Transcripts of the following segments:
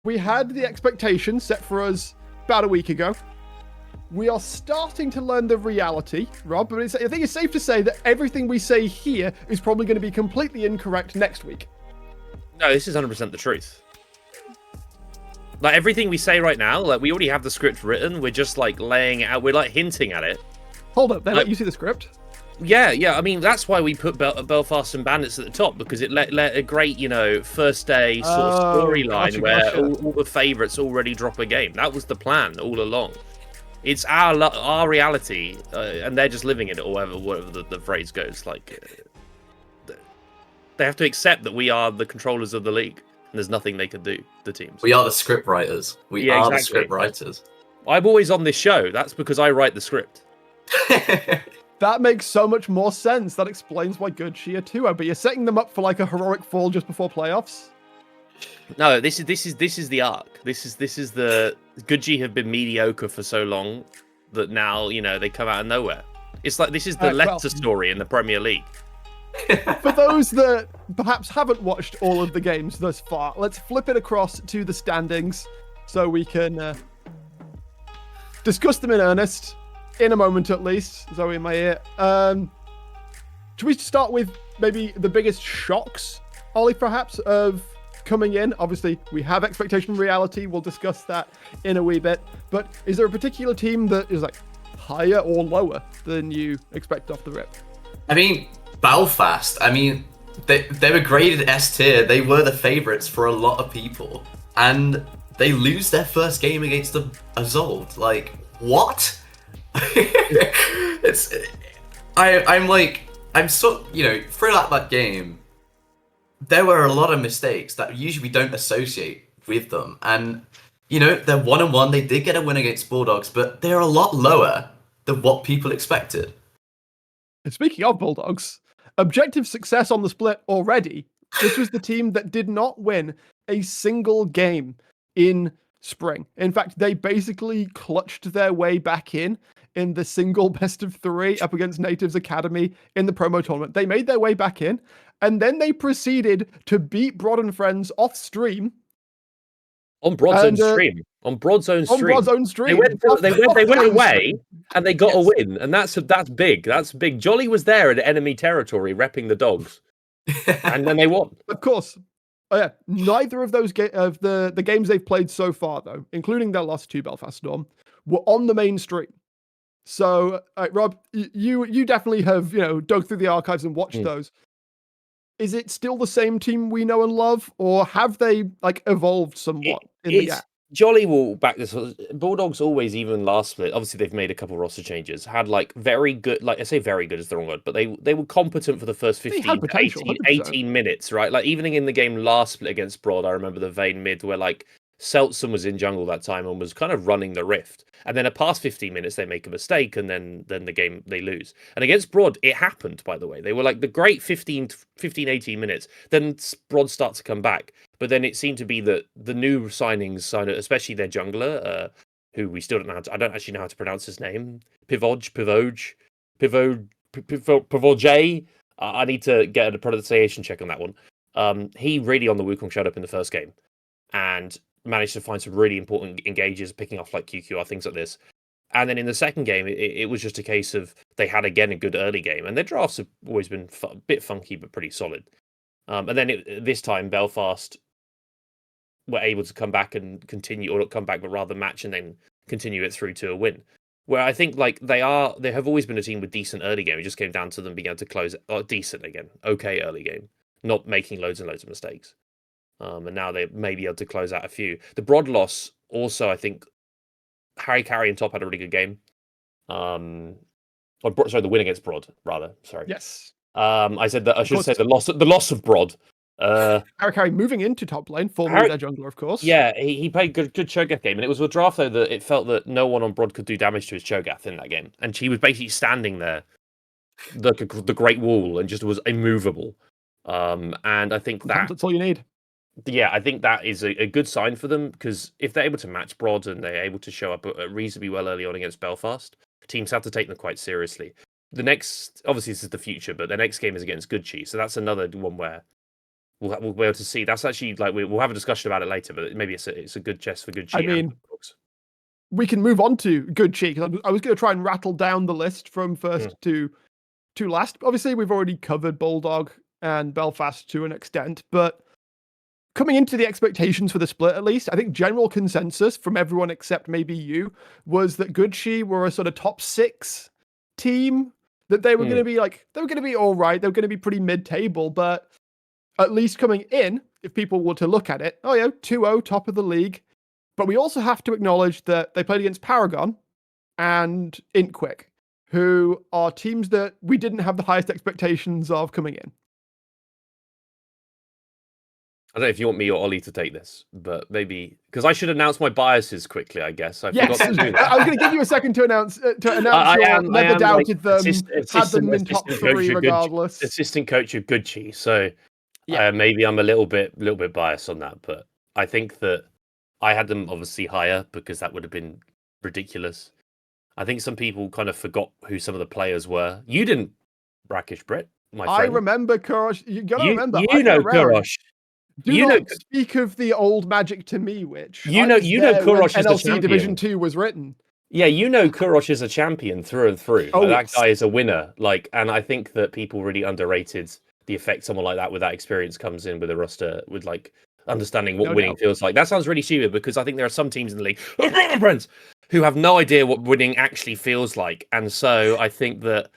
We had the expectation set for us about a week ago. We are starting to learn the reality, Rob, but I think it's safe to say that everything we say here is probably going to be completely incorrect next week. No, this is 100% the truth. Like, everything we say right now, like, we already have the script written. We're just, like, laying it out. We're, like, hinting at it. Hold up, they let you see the script? Yeah. I mean, that's why we put Belfast and Bandits at the top, because it let a great, first day sort of storyline where all the favourites already drop a game. That was the plan all along. It's our reality, and they're just living in it, or whatever the phrase goes. Like, they have to accept that we are the controllers of the league, and there's nothing they can do, the teams. We are the script writers. We are exactly the script writers. I'm always on this show. That's because I write the script. That makes so much more sense. That explains why good Chia 2, but you're setting them up for like a heroic fall just before playoffs. No, this is the arc. This is the Gucci have been mediocre for so long that now they come out of nowhere. It's like this is the Leicester story in the Premier League. For those that perhaps haven't watched all of the games thus far, let's flip it across to the standings so we can discuss them in earnest. In a moment, at least. Zoe in my ear. Should we start with maybe the biggest shocks, Ollie, perhaps, of coming in? Obviously, we have expectation and reality. We'll discuss that in a wee bit. But is there a particular team that is like higher or lower than you expect off the rip? I mean, Belfast. I mean, they were graded S tier. They were the favourites for a lot of people, and they lose their first game against the Azult. Like, what? I'm so throughout that game there were a lot of mistakes that usually we don't associate with them, and they're 1-1. They did get a win against Bulldogs, but they're a lot lower than what people expected. And speaking of Bulldogs, objective success on the split already. This was the team that did not win a single game in spring. In fact, they basically clutched their way back in the single best of 3 up against Natives Academy in the promo tournament. They made their way back in, and then they proceeded to beat Broad and Friends off stream. On Broad's own stream. On Broad's own stream. They went away, and they got a win, and that's big. That's big. Jolly was there in enemy territory, repping the dogs, and then they won. Of course. Neither of those of the games they've played so far, though, including their loss to Belfast Storm, were on the main stream. So, Rob, you definitely have dug through the archives and watched those. Is it still the same team we know and love, or have they evolved somewhat in the gap? Jolly will back this. Bulldogs always, even last split, obviously they've made a couple of roster changes, had very good, I say very good is the wrong word, but they were competent for the first 15 to 18 minutes, right? Like, even in the game last split against Broad, I remember the Vayne mid where Seltson was in jungle that time and was kind of running the rift. And then past 15 minutes, they make a mistake, and then the game, they lose. And against Broad, it happened, by the way. They were the great 15, 18 minutes. Then Broad starts to come back. But then it seemed to be that the new signings, especially their jungler, who we still don't know I don't actually know how to pronounce his name. Pivoj. I need to get a pronunciation check on that one. He really on the Wukong showed up in the first game and managed to find some really important engages, picking off QQR, things like this. And then in the second game, it was just a case of they had, again, a good early game. And their drafts have always been a bit funky, but pretty solid. And then this time, Belfast were able to come back and continue, or not come back, but rather match and then continue it through to a win. Where I think they have always been a team with decent early game. It just came down to them being able to close decent again. Okay early game. Not making loads and loads of mistakes. And now they may be able to close out a few. The Broad loss also, I think, Harry Carey and Top had a really good game. The win against Broad, rather. Sorry. Yes. I said that I should say the loss of Broad. Harry Carey moving into top lane, formerly their jungler, of course. Yeah, he played good Cho'Gath game, and it was a draft though that it felt that no one on Broad could do damage to his Cho'Gath in that game, and he was basically standing there, the Great Wall, and just was immovable. And I think that's all you need. Yeah, I think that is a good sign for them, because if they're able to match Broad and they're able to show up reasonably well early on against Belfast, teams have to take them quite seriously. The next, obviously this is the future, but the next game is against Gucci, so that's another one where we'll be able to see. That's actually like we'll have a discussion about it later, but maybe it's a good chess for Good Chi. I mean, we can move on to Good Chi, because I was going to try and rattle down the list from first to last. Obviously, we've already covered Bulldog and Belfast to an extent, but coming into the expectations for the split, at least, I think general consensus from everyone except maybe you was that Good Chi were a sort of top 6 team, that they were going to be like, they were going to be all right, they were going to be pretty mid-table, but at least coming in, if people were to look at it, 2-0, top of the league. But we also have to acknowledge that they played against Paragon and Intquick, who are teams that we didn't have the highest expectations of coming in. I don't know if you want me or Ollie to take this, but maybe because I should announce my biases quickly. I guess I Yes, forgot to do that. I was going to give you a second to announce. Never doubted them. Had them in top 3 regardless. Assistant coach of Good Chi, so yeah, maybe I'm a little bit biased on that, but I think that I had them obviously higher because that would have been ridiculous. I think some people kind of forgot who some of the players were. You didn't, Brackish Brett, my friend. I remember Kurosh. You got to remember. You know Kurosh. Do not speak of the old Magic to me, Witch. You know Kurosh is NLC a champion. Division 2 was written. Yeah, you know Kurosh is a champion through and through. Oh, that guy is a winner. And I think that people really underrated the effect someone like that with that experience comes in with a roster with understanding what winning feels like. That sounds really stupid because I think there are some teams in the league, friends, who have no idea what winning actually feels like, and so I think that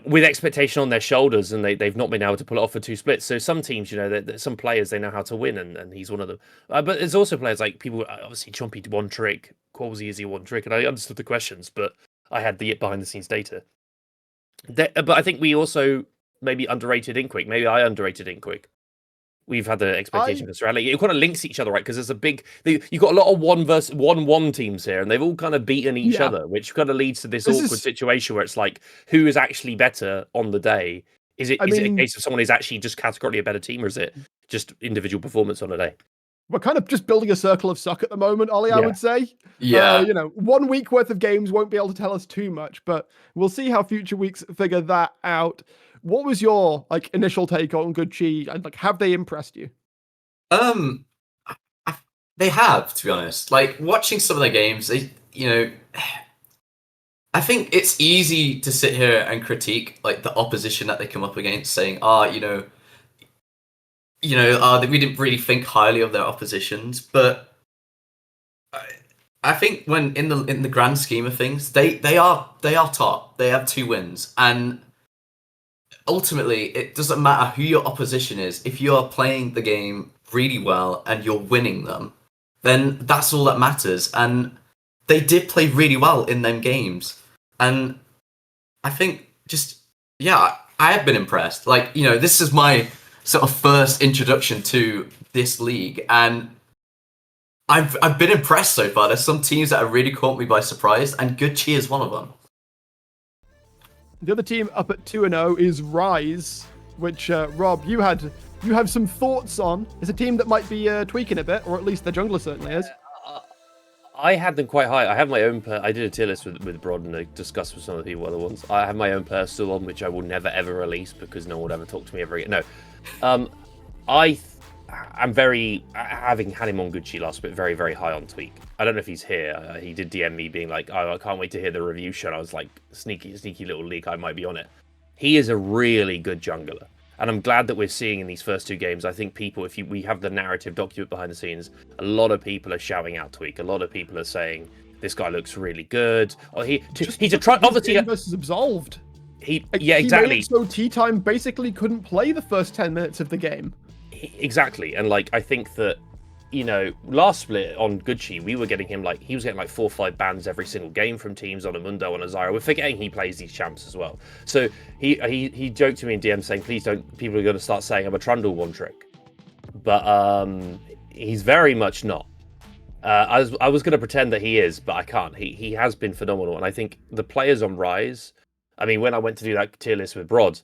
with expectation on their shoulders, and they've not been able to pull it off for 2 splits. So some teams, some players, they know how to win, and he's one of them. But there's also players like people, obviously Chompy one trick, Qualsy is he one trick, and I understood the questions, but I had the behind the scenes data. But I think we also maybe underrated Intquick. Maybe I underrated Intquick. We've had the expectation for Australia. It kind of links each other, right? Because there's you've got a lot of 1-1 teams here, and they've all kind of beaten each other, which kind of leads to this awkward situation where it's like, who is actually better on the day? Is it a case of someone is actually just categorically a better team, or is it just individual performance on a day? We're kind of just building a circle of suck at the moment, Ollie, I would say. Yeah. 1 week worth of games won't be able to tell us too much, but we'll see how future weeks figure that out. What was your initial take on Good Chi, and have they impressed you? They have, to be honest. Watching some of their games, I think it's easy to sit here and critique the opposition that they come up against, saying, we didn't really think highly of their oppositions, but I think when in the grand scheme of things, they are top. They have 2 wins, and ultimately, it doesn't matter who your opposition is. If you are playing the game really well and you're winning them, then that's all that matters. And they did play really well in them games. And I think I have been impressed. This is my sort of first introduction to this league, and I've been impressed so far. There's some teams that have really caught me by surprise, and Good Chi is one of them. The other team up at 2-0 is Rise, which Rob, you have some thoughts on. It's a team that might be tweaking a bit, or at least the jungler certainly is. I had them quite high. I have my own. I did a tier list with Brod and I discussed with some of the people other ones. I have my own personal one, which I will never ever release because no one would ever talk to me ever again. No, I'm very, having had him on Good Chi last bit, very, very high on Tweak. I don't know if he's here. He did DM me being like, I can't wait to hear the review show. And I was like, sneaky little leak, I might be on it. He is a really good jungler. And I'm glad that we're seeing in these first 2 games, I think people, we have the narrative document behind the scenes, a lot of people are shouting out Tweak. A lot of people are saying, this guy looks really good. Or he's a try. Obviously, versus Absolved. Exactly. He so Tea Time basically couldn't play the first 10 minutes of the game. Exactly, and I think that last split on Good Chi, we were getting him he was getting 4 or 5 bans every single game from teams on a Mundo, on a Zyra. We're forgetting he plays these champs as well. So he joked to me in DM saying, please don't. People are going to start saying I'm a Trundle one trick, but he's very much not. I was going to pretend that he is, but I can't. He has been phenomenal, and I think the players on Rise. I mean, when I went to do that tier list with Brod,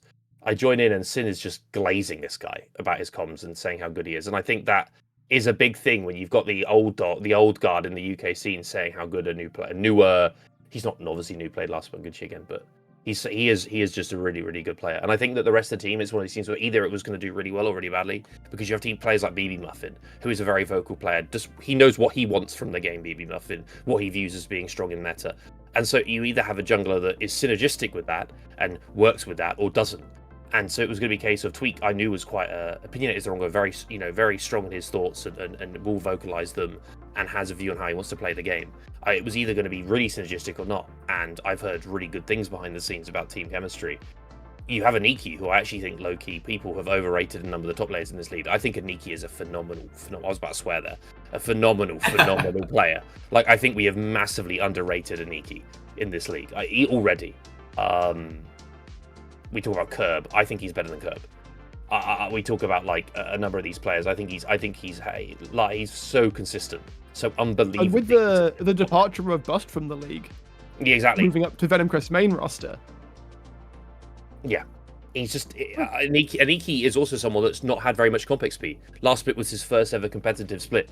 I join in and Sin is just glazing this guy about his comms and saying how good he is. And I think that is a big thing when you've got the old guard in the UK scene saying how good a newer, he's not obviously new, played last one, Good Chi again, but He is just a really, really good player. And I think that the rest of the team is one of these teams where either it was going to do really well or really badly, because you have players like BB Muffin, who is a very vocal player. Just he knows what he wants from the game, BB Muffin, what he views as being strong in meta. And so you either have a jungler that is synergistic with that and works with that, or doesn't. And so it was going to be a case of Tweak, I knew was quite opinionated is the wrong word, very strong in his thoughts and will vocalize them and has a view on how he wants to play the game. It was either going to be really synergistic or not. And I've heard really good things behind the scenes about team chemistry. You have Aniki, who I actually think low-key people have overrated a number of the top players in this league. I think Aniki is a phenomenal, I was about to swear there, a phenomenal player. Like, I think we have massively underrated Aniki in this league already. We talk about Curb. I think he's better than Curb. We talk about like a number of these players. I think he's so consistent, so unbelievable. And with the departure of Bust from the league, yeah, exactly, moving up to Venomcrest's main roster. Yeah, he's just Aniki is also someone that's not had very much comp XP. Last split was his first ever competitive split.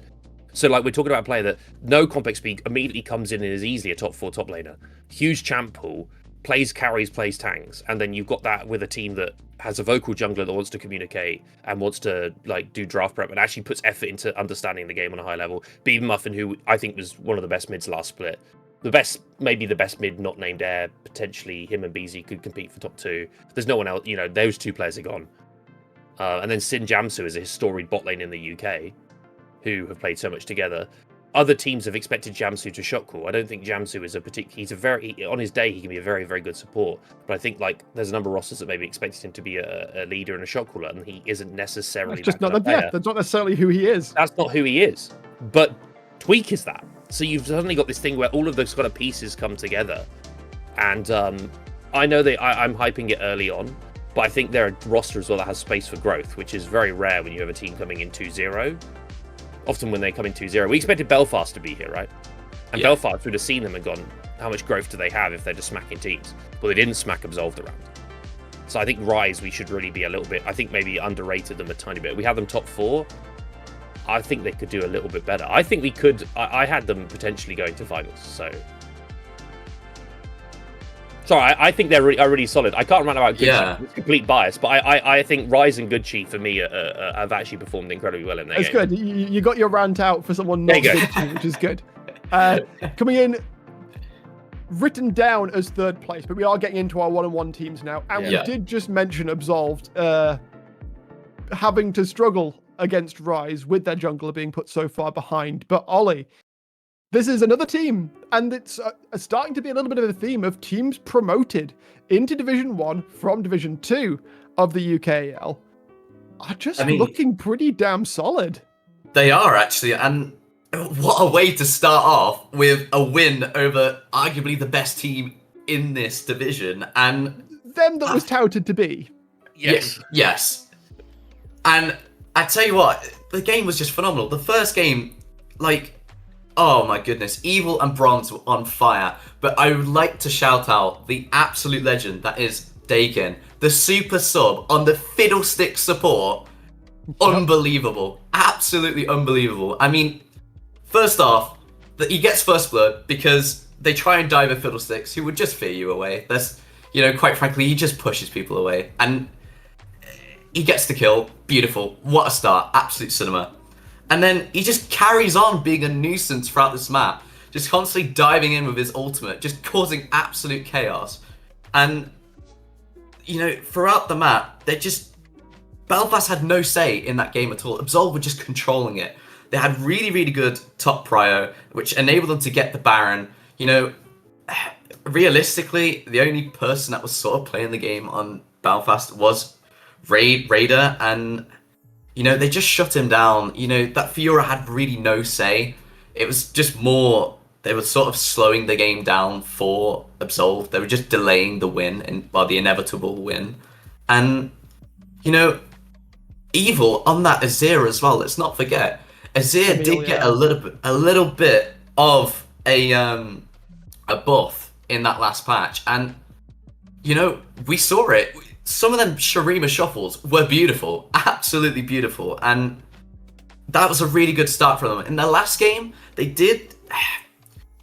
So like we're talking about a player that no comp XP immediately comes in and is easily a top 4 top laner. Huge champ pool. Plays carries, plays tanks, and then you've got that with a team that has a vocal jungler that wants to communicate and wants to like do draft prep and actually puts effort into understanding the game on a high level. BB Muffin, who I think was one of the best mids last split, maybe the best mid not named Air, potentially him and BZ could compete for top 2. There's no one else, those 2 players are gone. And then Sin Jamsu is a historic bot lane in the UK, who have played so much together. Other teams have expected Jamsu to shot call. I don't think Jamsu is on his day, he can be a very, very good support. But I think like there's a number of rosters that maybe expected him to be a leader and a shot caller, and he isn't necessarily that's not necessarily who he is. That's not who he is. But Tweak is that. So you've suddenly got this thing where all of those kind of pieces come together. And I know that I'm hyping it early on, but I think there are rosters as well that has space for growth, which is very rare when you have a team coming in 2-0. Often when they come in 2-0, we expected Belfast to be here, right? And Belfast would have seen them and gone, how much growth do they have if they're just smacking teams? Well, they didn't smack Absolved around. So I think Rise, we should really be a little bit, I think maybe underrated them a tiny bit. We have them top 4. I think they could do a little bit better. I think we could, I had them potentially going to finals, so. Sorry, I think they're really solid. I can't run about Good Chief. It's complete bias, but I think Rise and Good Chief for me have actually performed incredibly well in their game. That's good. You got your rant out for someone not Good Chief, which is good. Coming in, written down as 3rd place, but we are getting into our 1-on-1 teams now. And we did just mention Absolved having to struggle against Rise with their jungler being put so far behind. But Ollie, this is another team, and it's starting to be a little bit of a theme of teams promoted into Division 1 from Division 2 of the UKL are just looking pretty damn solid. They are, actually, and what a way to start off with a win over arguably the best team in this division, and them that was touted to be. Yes. And I tell you what, the game was just phenomenal. The first game, oh my goodness, Evil and Bronze were on fire. But I would like to shout out the absolute legend that is Dakin, the super sub on the Fiddlestick support. Unbelievable. Absolutely unbelievable. I mean, first off, he gets first blood because they try and dive at Fiddlesticks, who would just fear you away. That's, quite frankly, he just pushes people away. And he gets the kill. Beautiful. What a start. Absolute cinema. And then he just carries on being a nuisance throughout this map, just constantly diving in with his ultimate, just causing absolute chaos. And, throughout the map, Belfast had no say in that game at all. Absolved were just controlling it. They had really, really good top prio, which enabled them to get the Baron. Realistically, the only person that was sort of playing the game on Belfast was Raider, and they just shut him down. That Fiora had really no say. It was just more, they were sort of slowing the game down for Absolved. They were just delaying the win, the inevitable win. And, Evil on that Azir as well, let's not forget. Azir did get a little bit of a buff in that last patch. And, we saw it. Some of them Shurima shuffles were beautiful, absolutely beautiful, and that was a really good start for them. In the last game, they did,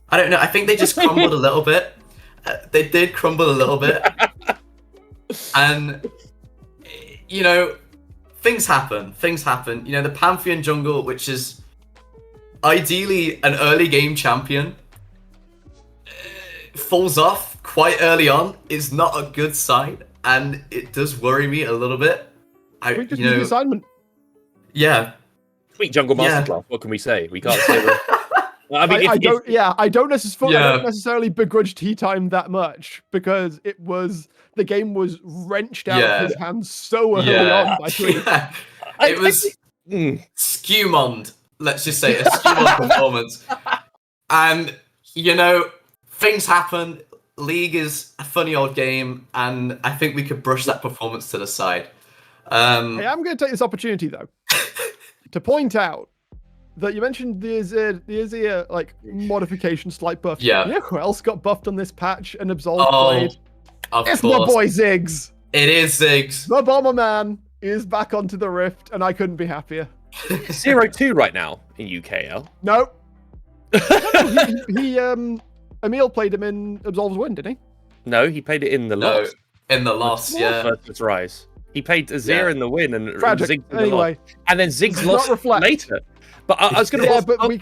I don't know, I think they just crumbled a little bit. They did crumble a little bit. And, you know, things happen. You know, the Pantheon jungle, which is ideally an early game champion, falls off quite early on, is not a good sign. And it does worry me a little bit. We just need the assignment. Yeah. Sweet jungle masterclass. What can we say? We can't say that. I mean, I don't necessarily begrudge Tea Time that much because the game was wrenched out of his hands so early on by Tweet. It was skewmond. Let's just say a skewmond performance. And you know, things happen. League is a funny old game, and I think we could brush that performance to the side. Hey, I'm going to take this opportunity though to point out that you mentioned the Azir like modification slight buff. Yeah. You know who else got buffed on this patch and Absolve played? It's course. my boy Ziggs. It is Ziggs. The Bomberman is back onto the Rift, and I couldn't be happier. 0-2 right now in UKL. No. he Emil played him in Absolve's Win, didn't he? No, he played it in the loss. In the loss, yeah. Versus Rise. He played Azir in the win and Tragic. Ziggs in Anyway, the loss. And then Ziggs lost later. But I was going to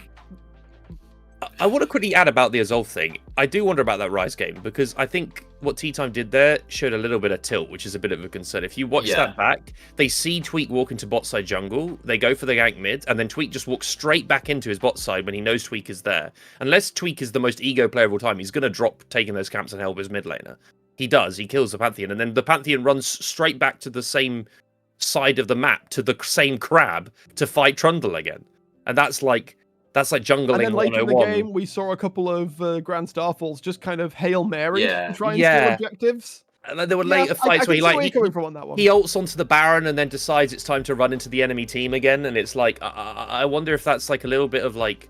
I want to quickly add about the Absolve thing. I do wonder about that Rise game because I think what Tea Time did there showed a little bit of tilt, which is a bit of a concern. If you watch that back, they see Tweak walk into bot side jungle, they go for the gank mid, and then Tweak just walks straight back into his bot side when he knows Tweak is there. Unless Tweak is the most ego player of all time, he's going to drop taking those camps and help his mid laner. He does, he kills the Pantheon, and then the Pantheon runs straight back to the same side of the map, to the same crab, to fight Trundle again. And that's like jungling 101. And then later in the game, we saw a couple of Grand Starfalls just kind of Hail Mary to try and steal objectives. And then there were later fights where he ults onto the Baron and then decides it's time to run into the enemy team again. And it's like, I wonder if that's like a little bit of like,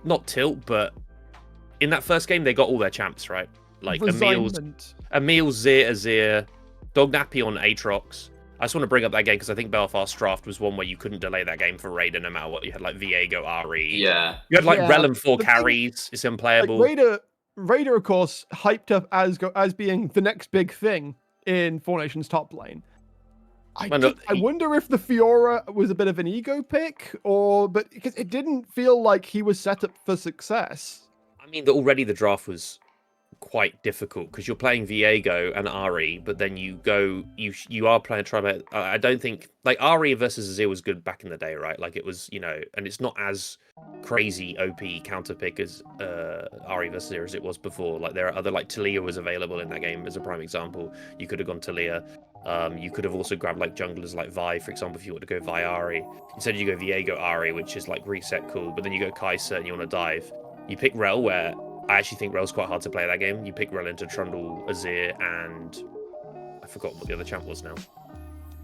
not tilt, but in that first game, they got all their champs, right? Like Emil, Azir, Dognappy on Aatrox. I just want to bring up that game because I think Belfast Draft was one where you couldn't delay that game for Raider no matter what. You had like Viego, Ari. Yeah. You had like Relum 4 carries. It's unplayable. Like Raider, of course, hyped up as being the next big thing in Four Nations top lane. I wonder if the Fiora was a bit of an ego pick, but because it didn't feel like he was set up for success. I mean, already the draft was quite difficult because you're playing Viego and Ari, but then you are playing I don't think like Ari versus Azir was good back in the day, right? Like it was, you know, and it's not as crazy OP counter pick as Ari versus Azir as it was before. Like there are other, like Talia was available in that game as a prime example. You could have gone Talia. You could have also grabbed like junglers like Vi, for example, if you want to go Vi Ari. Instead you go Viego Ari, which is like reset cool, but then you go Kai'Sa and you want to dive. You pick Rel, where I actually think Rel's quite hard to play that game. You pick Rel into Trundle, Azir, and I forgot what the other champ was now.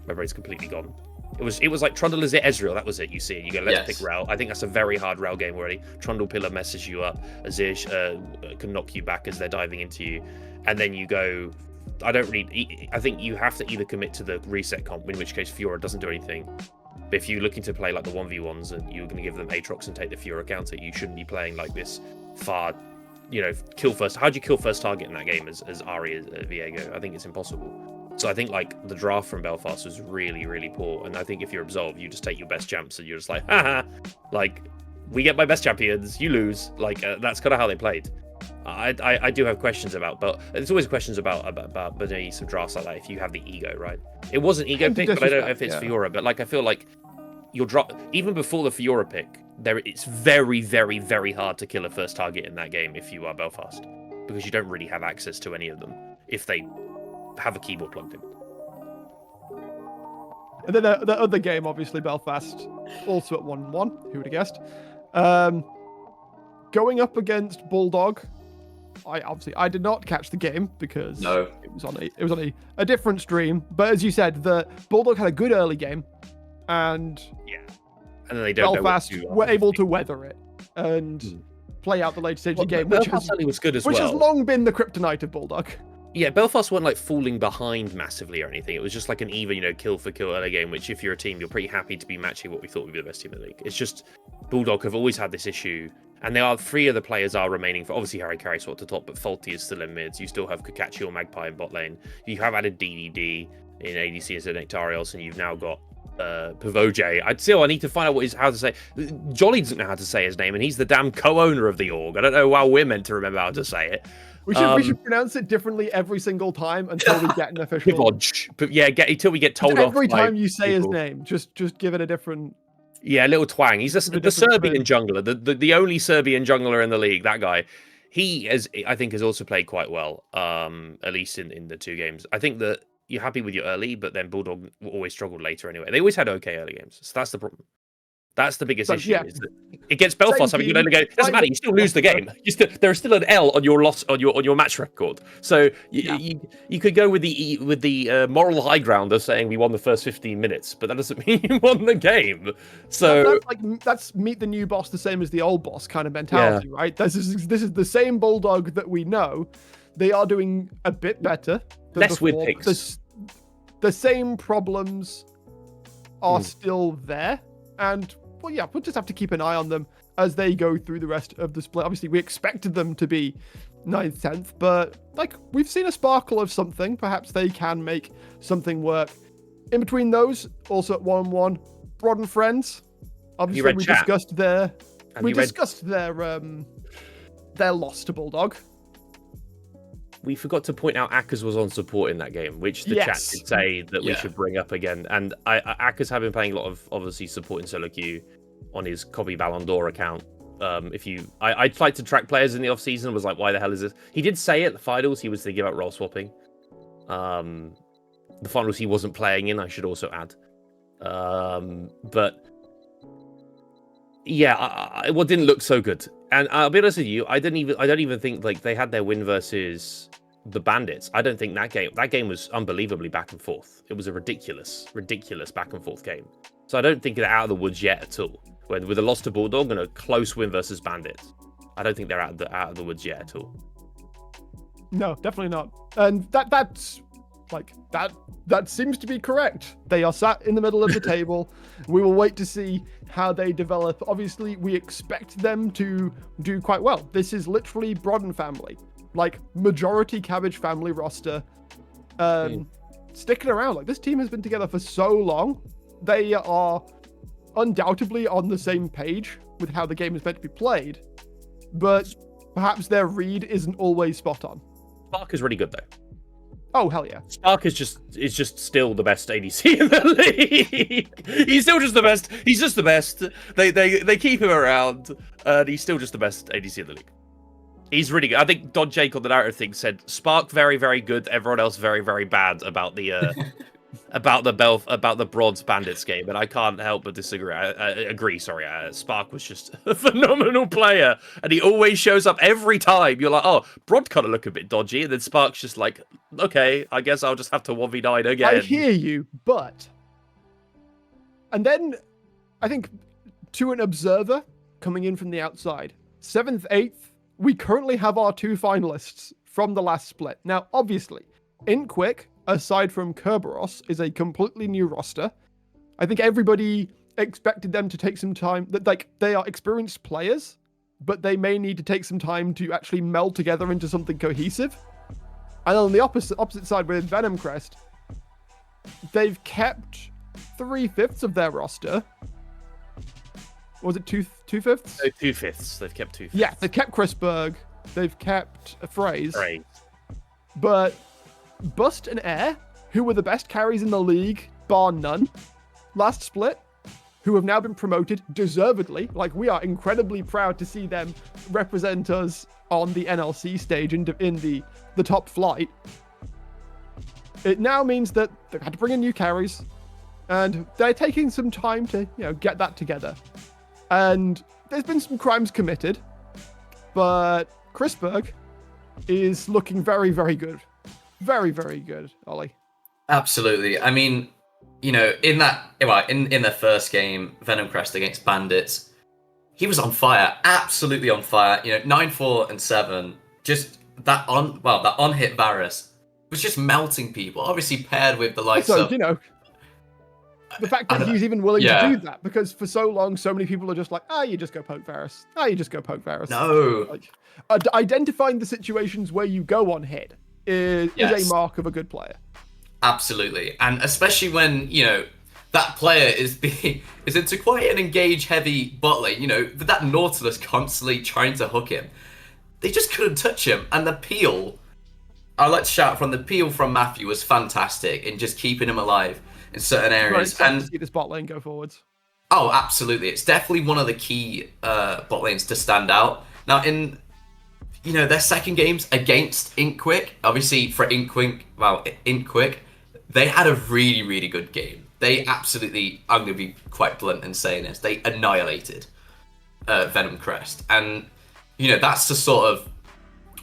My brain's completely gone. It was like Trundle, Azir, Ezreal. That was it. You see it. You go, let's pick Rel. I think that's a very hard Rel game already. Trundle Pillar messes you up. Azir can knock you back as they're diving into you. And then you go, I think you have to either commit to the reset comp, in which case Fiora doesn't do anything. But if you're looking to play like the 1v1s and you're going to give them Aatrox and take the Fiora counter, you shouldn't be playing like this far, you know, kill first. How do you kill first target in that game as Ari, Viego? I think it's impossible. So I think like the draft from Belfast was really, really poor. And I think if you're Absolve, you just take your best champs and you're just like, haha, like we get my best champions, you lose. Like that's kind of how they played. I do have questions about, but there's always questions about some drafts like that if you have the ego, right? It was an ego pick, but I don't know if it's Fiora. But like I feel like your drop even before the Fiora pick, it's very, very, very hard to kill a first target in that game if you are Belfast, because you don't really have access to any of them if they have a keyboard plugged in. And then the other game, obviously Belfast, also at 1-1. Who would have guessed? Going up against Bulldog. I did not catch the game because it was on a different stream. But as you said, the Bulldog had a good early game, and and then they Belfast were able to weather it and play out the late stage of the game, which was good as which has long been the kryptonite of Bulldog. Yeah, Belfast weren't like falling behind massively or anything. It was just like an even, kill for kill early game, which if you're a team, you're pretty happy to be matching what we thought would be the best team in the league. It's just Bulldog have always had this issue And there are 3 of the players are remaining for obviously Harry Carey sort of top, but Faulty is still in mids. You still have Kakashi or Magpie in bot lane. You have added DDD in ADC as an Nectarios, and you've now got Pavoje. I need to find out how to say. Jolly doesn't know how to say his name, and he's the damn co-owner of the org. I don't know how we're meant to remember how to say it. We should pronounce it differently every single time until we get an official. But yeah, until we get told off. Every time you say his name, just give it a different. Yeah, a little twang. He's the Serbian jungler, the only Serbian jungler in the league. That guy, I think, has also played quite well. At least in the 2 games. I think that you're happy with your early, but then Bulldog always struggled later anyway. They always had okay early games, so that's the problem. That's the biggest issue. Yeah. Is that against Belfast, having good early game, doesn't matter. You still lose the game. There is still an L on your loss on your match record. So you could go with the moral high ground of saying we won the first 15 minutes, but that doesn't mean you won the game. So that's meet the new boss the same as the old boss kind of mentality, right? This is the same Bulldog that we know. They are doing a bit better. Less weird picks. The same problems are still there, and we'll just have to keep an eye on them as they go through the rest of the split. Obviously, we expected them to be 9th, 10th, but we've seen a sparkle of something. Perhaps they can make something work. In between those, also at 1-1, Broad and Friends. Obviously, we discussed their loss to Bulldog. We forgot to point out Akers was on support in that game, which the chat did say that we should bring up again. And Akers have been playing a lot of, obviously, support in solo queue on his Kobe Ballon d'Or account. I tried to track players in the off season, was like, why the hell is this? He did say at the finals he was thinking about role swapping. The finals he wasn't playing in, I should also add. But yeah, it didn't look so good. And I'll be honest with you, I don't even think they had their win versus the Bandits. I don't think that game was unbelievably back and forth. It was a ridiculous back and forth game. So I don't think they're out of the woods yet at all. With a loss to Bulldog and a close win versus Bandits, I don't think they're out of the woods yet at all. No, definitely not. And that's that seems to be correct. They are sat in the middle of the table. We will wait to see how they develop. Obviously, we expect them to do quite well. This is literally Brodden family, majority Cabbage family roster. Sticking around. This team has been together for so long. They are undoubtedly on the same page with how the game is meant to be played, but perhaps their read isn't always spot on. Spark is really good though. Oh hell yeah! Spark is just still the best ADC in the league. He's still just the best. He's just the best. They keep him around, and he's still just the best ADC in the league. He's really good. I think Don Jake on the narrative thing said Spark very very good. Everyone else very very bad about the about the Broads Bandits game, and I can't help but disagree. I agree. Sorry, Spark was just a phenomenal player, and he always shows up every time. You're like, oh, Broad kind of look a bit dodgy, and then Spark's just like, okay, I guess I'll just have to 1v9 again. I hear you, and then I think to an observer coming in from the outside, 7th, 8th, we currently have our 2 finalists from the last split. Now, obviously, in Quick, aside from Kerberos, is a completely new roster. I think everybody expected them to take some time. They are experienced players, but they may need to take some time to actually meld together into something cohesive. And on the opposite side with Venom Crest, they've kept 3/5 of their roster. Was it 2/5? No, 2/5. They've kept 2/5. Yeah, they've kept Chrisberg. They've kept a Phrase. But Bust and Air, who were the best carries in the league, bar none, last split, who have now been promoted deservedly. We are incredibly proud to see them represent us on the NLC stage in the top flight. It now means that they've had to bring in new carries, and they're taking some time to get that together. And there's been some crimes committed, but Chrisberg is looking very, very good. Very, very good, Ollie. Absolutely. I mean, in their first game, Venom Crest against Bandits, he was on fire, absolutely on fire. 9-4 and 7, just that on-hit Varus was just melting people. Obviously paired with the likes of. the fact that he's even willing yeah. to do that, because for so long, so many people are just like, you just go poke Varus. You just go poke Varus. No. Like, identifying the situations where you go on head is a mark of a good player. Absolutely. And especially when, that player is into quite an engage-heavy bot lane, with that Nautilus constantly trying to hook him. They just couldn't touch him. And the peel, I like to shout from the peel from Matthew was fantastic in just keeping him alive in certain areas. And to see this bot lane go forwards. Oh, absolutely. It's definitely one of the key bot lanes to stand out. Now, in their second games against Inkquick, obviously for Inkquick, they had a really, really good game. They absolutely, I'm going to be quite blunt in saying this, they annihilated Venom Crest. And, that's the sort of,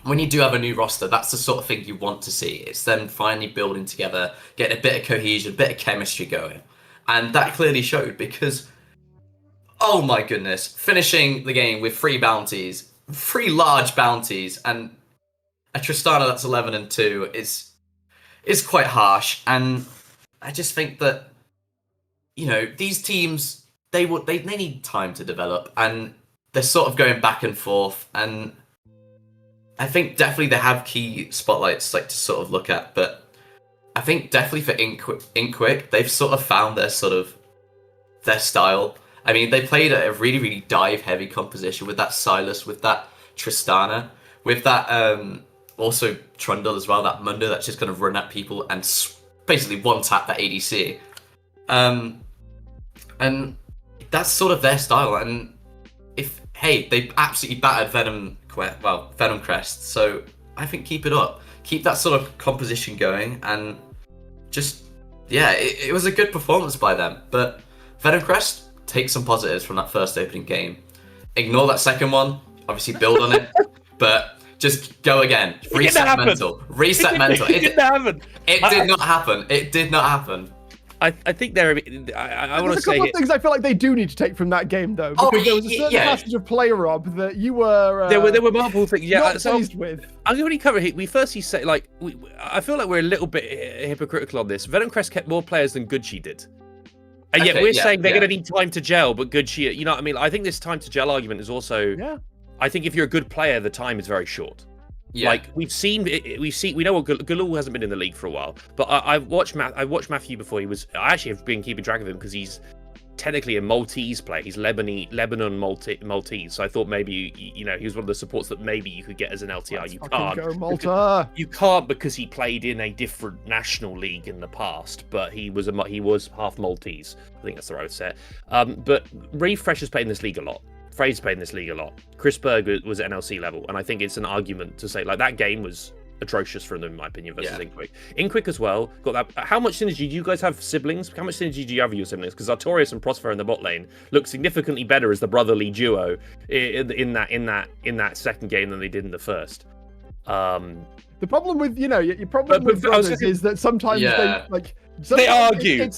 when you do have a new roster, that's the sort of thing you want to see. It's them finally building together, getting a bit of cohesion, a bit of chemistry going. And that clearly showed because, oh my goodness, finishing the game with 3 bounties, 3 large bounties, and a Tristana that's 11-2 is quite harsh. And I just think that, these teams, they need time to develop, and they're sort of going back and forth. And I think definitely they have key spotlights to sort of look at, but I think definitely for Inkquick, they've sort of found their style. I mean, they played a really, really dive-heavy composition with that Sylas, with that Tristana, with that also Trundle as well, that Mundo that's just going to run at people and basically one-tap that ADC. And that's sort of their style. And they absolutely battered Venom Crest, so I think keep it up. Keep that sort of composition going, and just, it was a good performance by them. But Venom Crest, take some positives from that first opening game. Ignore that second one, obviously build on it, but just go again. Reset mental. Reset mental. It didn't happen. It did not happen. It did not happen. I think there. I want to say a couple of things I feel like they do need to take from that game, though, because there was a certain passage of play, Rob, that you were. There were multiple things. Yeah, not pleased with. I'm going to cover it. We firstly say I feel like we're a little bit hypocritical on this. Venom Crest kept more players than Gucci did, and yet we're saying they're going to need time to gel. But Gucci, you know what I mean? I think this time to gel argument is also. Yeah. I think if you're a good player, the time is very short. Yeah. Like we know what Galul hasn't been in the league for a while, but I've watched Matthew before. I actually have been keeping track of him because he's technically a Maltese player. He's Lebanon Maltese. So I thought maybe he was one of the supports that maybe you could get as an LTR. You can't. Go Malta. You can't because he played in a different national league in the past, but he was half Maltese. I think that's the right set. But Refresh has played in this league a lot. Frey's played in this league a lot. Chris Berg was at NLC level, and I think it's an argument to say that game was atrocious from them, in my opinion, versus Inkquick. Inkquick as well got that. How much synergy do you guys have siblings? How much synergy do you have with your siblings? Because Artorias and Prosper in the bot lane look significantly better as the brotherly duo in that second game than they did in the first. The problem with your problem with brothers is that sometimes they argue.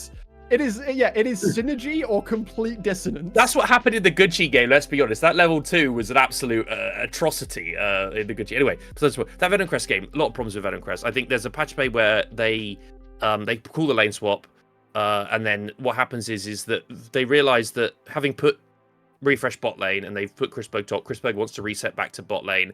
It is synergy or complete dissonance. That's what happened in the Gucci game, let's be honest. That level 2 was an absolute atrocity in the Gucci. Anyway, so that Venom Crest game, a lot of problems with Venom Crest. I think there's a patch play where they call the lane swap, and then what happens is that they realise that having put Refresh bot lane and they've put Chris Berg top, Chris Berg wants to reset back to bot lane.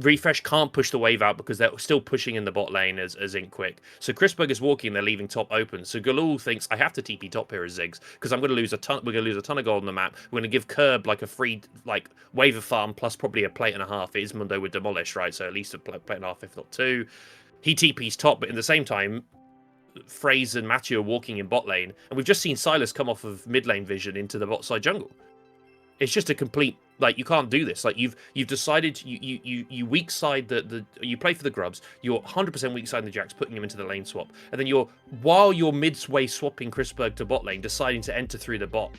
Refresh can't push the wave out because they're still pushing in the bot lane as Inkquick. So Chris Berg is walking, they're leaving top open. So Galul thinks I have to TP top here as Ziggs because I'm going to lose a ton. We're going to lose a ton of gold on the map. We're going to give Curb a free wave of farm plus probably a plate and a half. It is Mundo with Demolish, right? So at least a plate and a half, if not 2. He TP's top, but in the same time, Fraze and Matthew are walking in bot lane, and we've just seen Sylas come off of mid lane vision into the bot side jungle. It's just a complete you can't do this. You've decided you weak side you play for the grubs. You're 100% weak side the Jacks, putting him into the lane swap, and then while you're midway swapping Chris Berg to bot lane, deciding to enter through the bot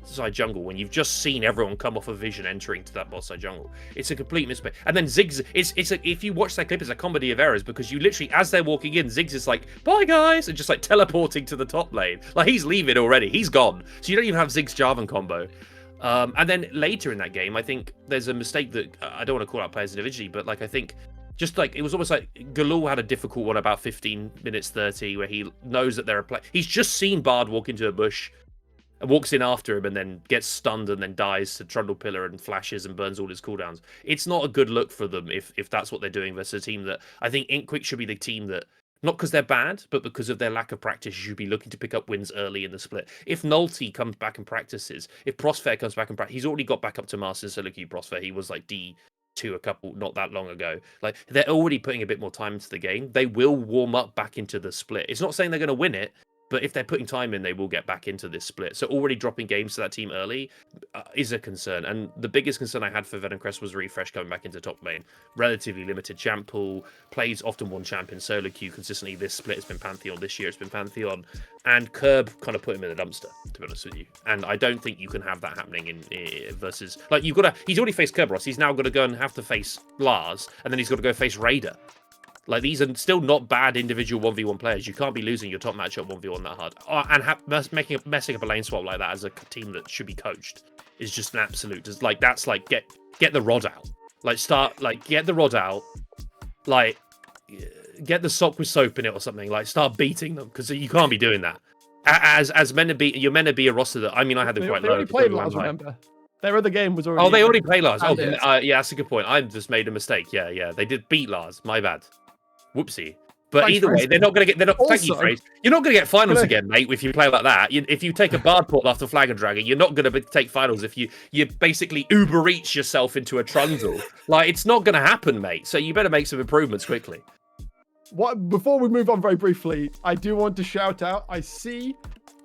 side jungle when you've just seen everyone come off of vision entering to that bot side jungle. It's a complete misplay. And then Ziggs, if you watch that clip, it's a comedy of errors because you literally, as they're walking in, Ziggs is like, "Bye guys," and just teleporting to the top lane. He's leaving already. He's gone. So you don't even have Ziggs Jarvan combo. And then later in that game, I think there's a mistake that I don't want to call out players individually, but I think Just like it was almost like Galul had a difficult one about 15 minutes 30 where he knows that there are he's just seen Bard walk into a bush and walks in after him and then gets stunned and then dies to Trundle Pillar and flashes and burns all his cooldowns. It's not a good look for them if that's what they're doing versus a team that I think Inkquick should be the team that, not because they're bad, but because of their lack of practice, you should be looking to pick up wins early in the split. If Nulty comes back and practices, if Prosfair comes back and practices, he's already got back up to Master Solo Queue Prosfair. He was like D2 a couple not that long ago. Like they're already putting a bit more time into the game. They will warm up back into the split. It's not saying they're going to win it, but if they're putting time in, they will get back into this split. So already dropping games to that team early is a concern. And the biggest concern I had for Venom Crest was Refresh coming back into top lane. Relatively limited champ pool, plays often one champ in solo queue consistently. This split has been Pantheon. This year it's been Pantheon. And Curb kind of put him in the dumpster, to be honest with you. And I don't think you can have that happening in versus... Like, you've got to... He's already faced Kerberos. He's now got to go and have to face Lars. And then he's got to go face Raider. Like, these are still not bad individual 1v1 players. You can't be losing your top matchup 1v1 that hard. And messing up a lane swap like that as a team that should be coached is just an absolute... Just, like, that's like, get the rod out. Like, get the rod out. Like, get the sock with soap in it or something. Like, start beating them, because you can't be doing that. You're meant to be a roster that... I mean, I had them quite low. They already played Lars, remember? Their other game was already... Oh, they already played Lars. Oh, yeah. Yeah, that's a good point. I just made a mistake. Yeah. They did beat Lars. My bad. Whoopsie. But Thanks, either way, they're not going to get... Thank you, Phrase. You're not going to get finals again, mate, if you play like that. If you take a Bard port after Flag and Dragon, you're not going to take finals if you basically Uber Eats yourself into a Trundle. Like, it's not going to happen, mate. So you better make some improvements quickly. Before we move on very briefly, I do want to shout out, I see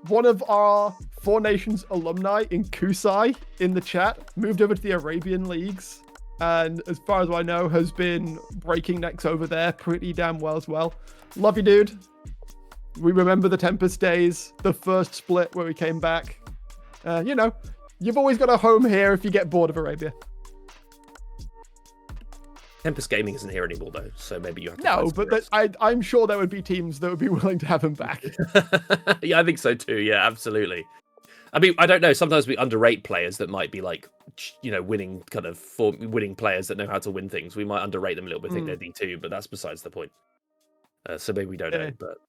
one of our Four Nations alumni in Kusai in the chat moved over to the Arabian Leagues. And as far as I know, has been breaking necks over there pretty damn well as well. Love you, dude. We remember the Tempest days, the first split where we came back. You've always got a home here if you get bored of Arabia. Tempest Gaming isn't here anymore, though, so maybe you have to... No, but I'm sure there would be teams that would be willing to have him back. Yeah, I think so too. Yeah, absolutely. I mean, I don't know. Sometimes we underrate players that might be like, winning players that know how to win things. We might underrate them a little bit, think they're D2, but that's besides the point. So maybe we don't know. But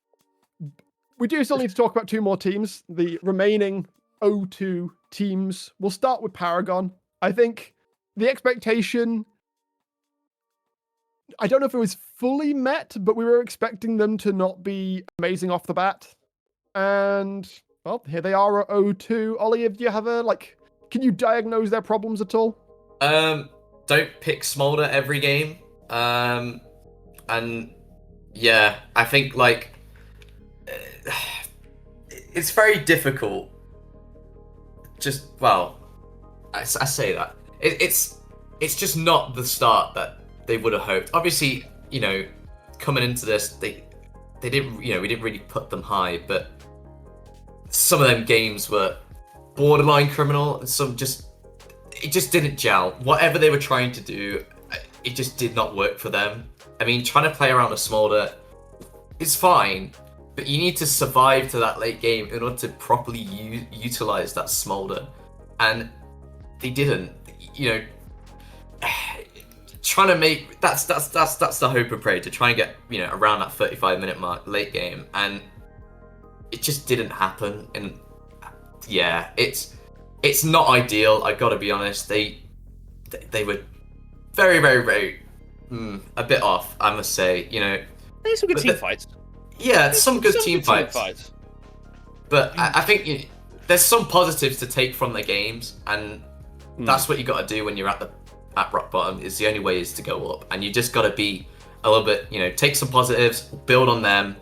we do still need to talk about two more teams. The remaining O2 teams. We'll start with Paragon. I think the expectation... I don't know if it was fully met, but we were expecting them to not be amazing off the bat. And... well, here they are at O2. Ollie, do you have can you diagnose their problems at all? Don't pick Smolder every game. And yeah, I think it's very difficult. I say that. It's just not the start that they would have hoped. Obviously, coming into this, they didn't, we didn't really put them high, but some of them games were borderline criminal, and it just didn't gel. Whatever they were trying to do, it just did not work for them. I mean, trying to play around a Smolder is fine, but you need to survive to that late game in order to properly utilize that Smolder, and they didn't. Trying to make that's the hope and pray to try and get around that 35-minute mark late game, and it just didn't happen. And yeah, it's not ideal. I gotta be honest. They were very, very, very a bit off, I must say. There's some good team fights. Yeah, some good team fights. But I think there's some positives to take from the games, and that's what you got to do when you're at rock bottom. Is the only way is to go up, and you just got to be a little bit, take some positives, build on them,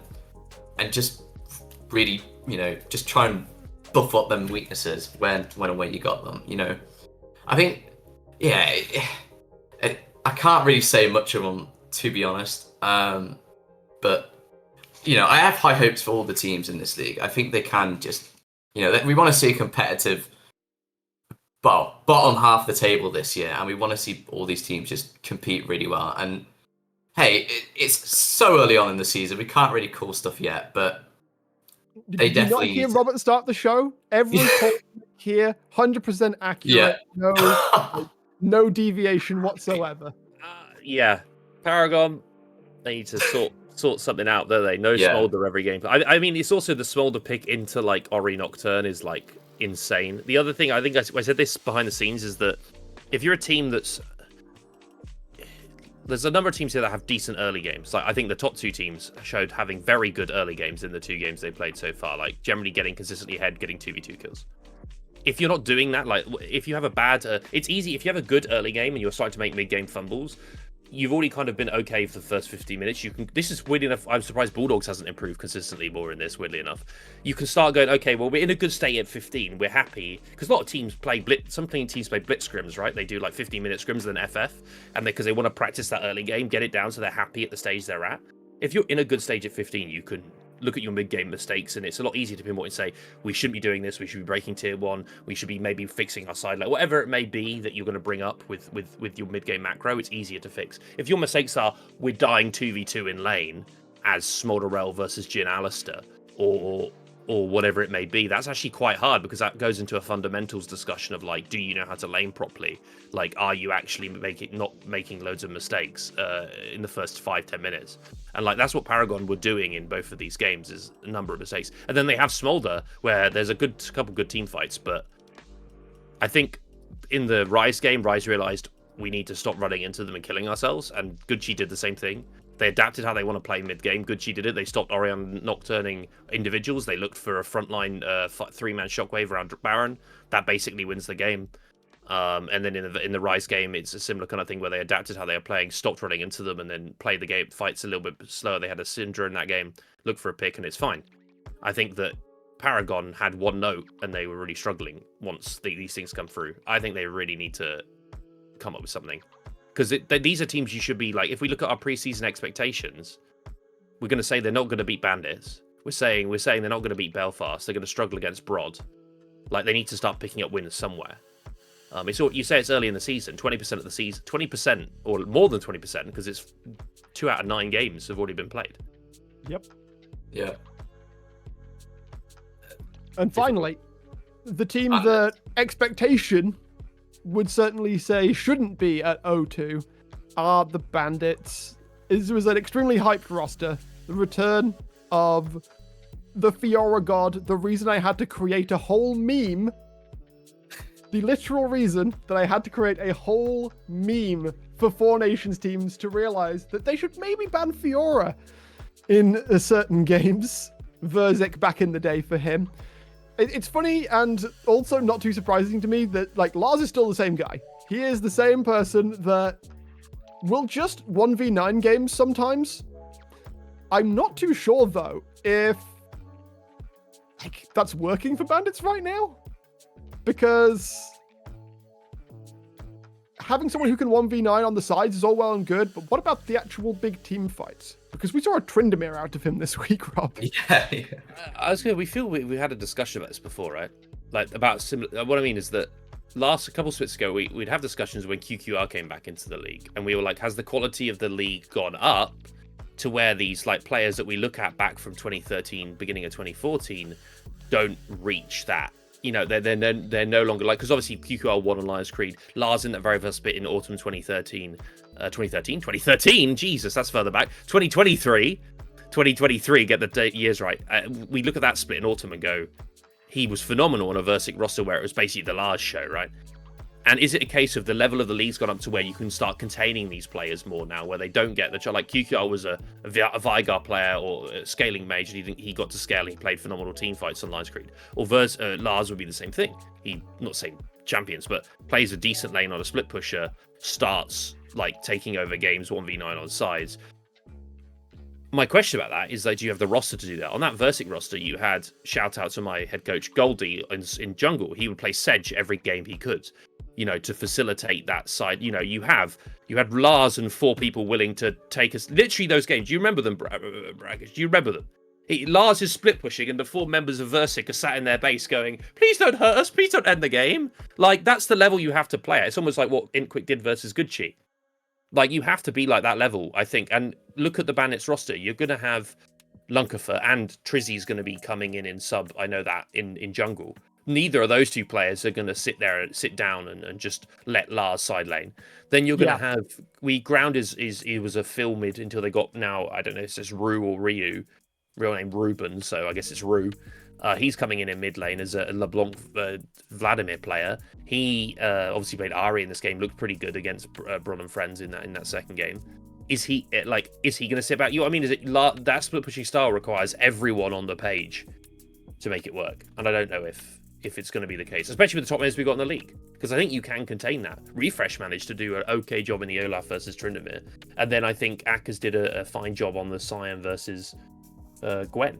and just really, just try and buff up them weaknesses when and where you got them. I think, yeah, I can't really say much of them, to be honest. But I have high hopes for all the teams in this league. I think they can just, we want to see a competitive, bottom half the table this year, and we want to see all these teams just compete really well. And hey, it's so early on in the season, we can't really call stuff yet, but they definitely. Did you not hear Robert start the show? Every call here, 100% accurate. Yeah. No deviation whatsoever. Yeah. Paragon, they need to sort something out, don't they? No Yeah. Smolder every game. I mean, it's also the Smolder pick into like Ori Nocturne is like insane. The other thing I think I said this behind the scenes is that if you're a team there's a number of teams here that have decent early games. Like I think the top 2 teams showed having very good early games in the 2 games they played so far. Like generally getting consistently ahead, getting 2v2 kills. If you're not doing that, like if you have a bad, it's easy. If you have a good early game and you're starting to make mid-game fumbles, you've already kind of been okay for the first 15 minutes. You can. This is weird enough. I'm surprised Bulldogs hasn't improved consistently more in this. Weirdly enough, you can start going, okay, well we're in a good state at 15. We're happy because a lot of teams play blitz. Some teams play blitz scrims, right? They do like 15-minute scrims and then FF, and because they want to practice that early game, get it down so they're happy at the stage they're at. If you're in a good stage at 15, you can look at your mid-game mistakes, and it's a lot easier to pinpoint and say, we shouldn't be doing this, we should be breaking tier 1, we should be maybe fixing our side, like whatever it may be that you're going to bring up with your mid-game macro, it's easier to fix. If your mistakes are, we're dying 2v2 in lane, as Smolderell versus Jin Alistair, or whatever it may be, that's actually quite hard, because that goes into a fundamentals discussion of like, do you know how to lane properly? Like, are you actually not making loads of mistakes in the first 5-10 minutes? And like that's what Paragon were doing in both of these games, is a number of mistakes. And then they have Smolder, where there's a couple good team fights, but I think in the Rise game, Rise realized we need to stop running into them and killing ourselves, and Gucci did the same thing. They adapted how they want to play mid-game. Gucci did it. They stopped Orion nocturning individuals. They looked for a frontline 3-man shockwave around Baron. That basically wins the game. And then in the Rise game, it's a similar kind of thing where they adapted how they were playing, stopped running into them, and then played the game fights a little bit slower. They had a Syndra in that game, look for a pick, and it's fine. I think that Paragon had one note, and they were really struggling once these things come through. I think they really need to come up with something. Because these are teams you should be like, if we look at our preseason expectations, we're going to say they're not going to beat Bandits. We're saying they're not going to beat Belfast. They're going to struggle against Broad. Like, they need to start picking up wins somewhere. You say it's early in the season, 20% of the season, 20% or more than 20%, because it's 2 out of 9 games have already been played. Yep. Yeah. And finally, the team that expectation would certainly say shouldn't be at O2 are the Bandits. It was an extremely hyped roster. The return of the Fiora God, the reason I had to create a whole meme, the literal reason that I had to create a whole meme for 4 Nations teams to realize that they should maybe ban Fiora in certain games. Verzik back in the day for him. It's funny and also not too surprising to me that like Lars is still the same guy. He is the same person that will just 1v9 games sometimes. I'm not too sure though if like that's working for Bandits right now, because having someone who can 1v9 on the sides is all well and good, but what about the actual big team fights? Because we saw a Tryndamere out of him this week, Rob. Yeah. We feel we had a discussion about this before, right? Like about similar. What I mean is that a couple of splits ago, we'd have discussions when QQR came back into the league, and we were like, has the quality of the league gone up to where these like players that we look at back from 2013, beginning of 2014, don't reach that? You know, they're no longer like, because obviously QQR won on Lions Creed. Lars in that very first bit in autumn 2013, Jesus, that's further back. 2023, get the years right. We look at that split in autumn and go, he was phenomenal on a Versic roster where it was basically the Lars show, right? And is it a case of the level of the league's gone up to where you can start containing these players more now, where they don't get the shot? Like QQR was a Vygar player or a scaling mage, and he got to scale and he played phenomenal team fights on Lions Creed. Or Lars would be the same thing. He, not saying champions, but plays a decent lane on a split pusher, starts like taking over games 1v9 on sides. My question about that is that do you have the roster to do that? On that Versic roster, you had, shout out to my head coach Goldie in jungle. He would play Sedge every game he could, you know, to facilitate that side. You know, you had Lars and 4 people willing to take us literally those games. Do you remember them, Braggers? Do you remember them? Lars is split pushing, and the 4 members of Versic are sat in their base going, "Please don't hurt us. Please don't end the game." Like, that's the level you have to play at. It's almost like what Intquick did versus Gucci. Like, you have to be like that level, I think. And look at the Bandits roster. You're going to have Lunkerfer, and Trizzy's going to be coming in sub. I know that in jungle. neither of those two players are going to sit down and just let Lars side lane. Then you're going to have Ground is he was a Phil mid until they got now I don't know if it's Rue or Ryu, real name Ruben, so I guess it's Rue. He's coming in mid lane as a LeBlanc Vladimir player. He obviously played Ari in this game, looked pretty good against Braun and friends in that second game. Is he going to sit back? I mean, that split pushing style requires everyone on the page to make it work, and I don't know if it's going to be the case, especially with the top players we got in the league, because I think you can contain that. Refresh managed to do an okay job in the Olaf versus Tryndamere, and then I think Akers did a fine job on the Sion versus Gwen.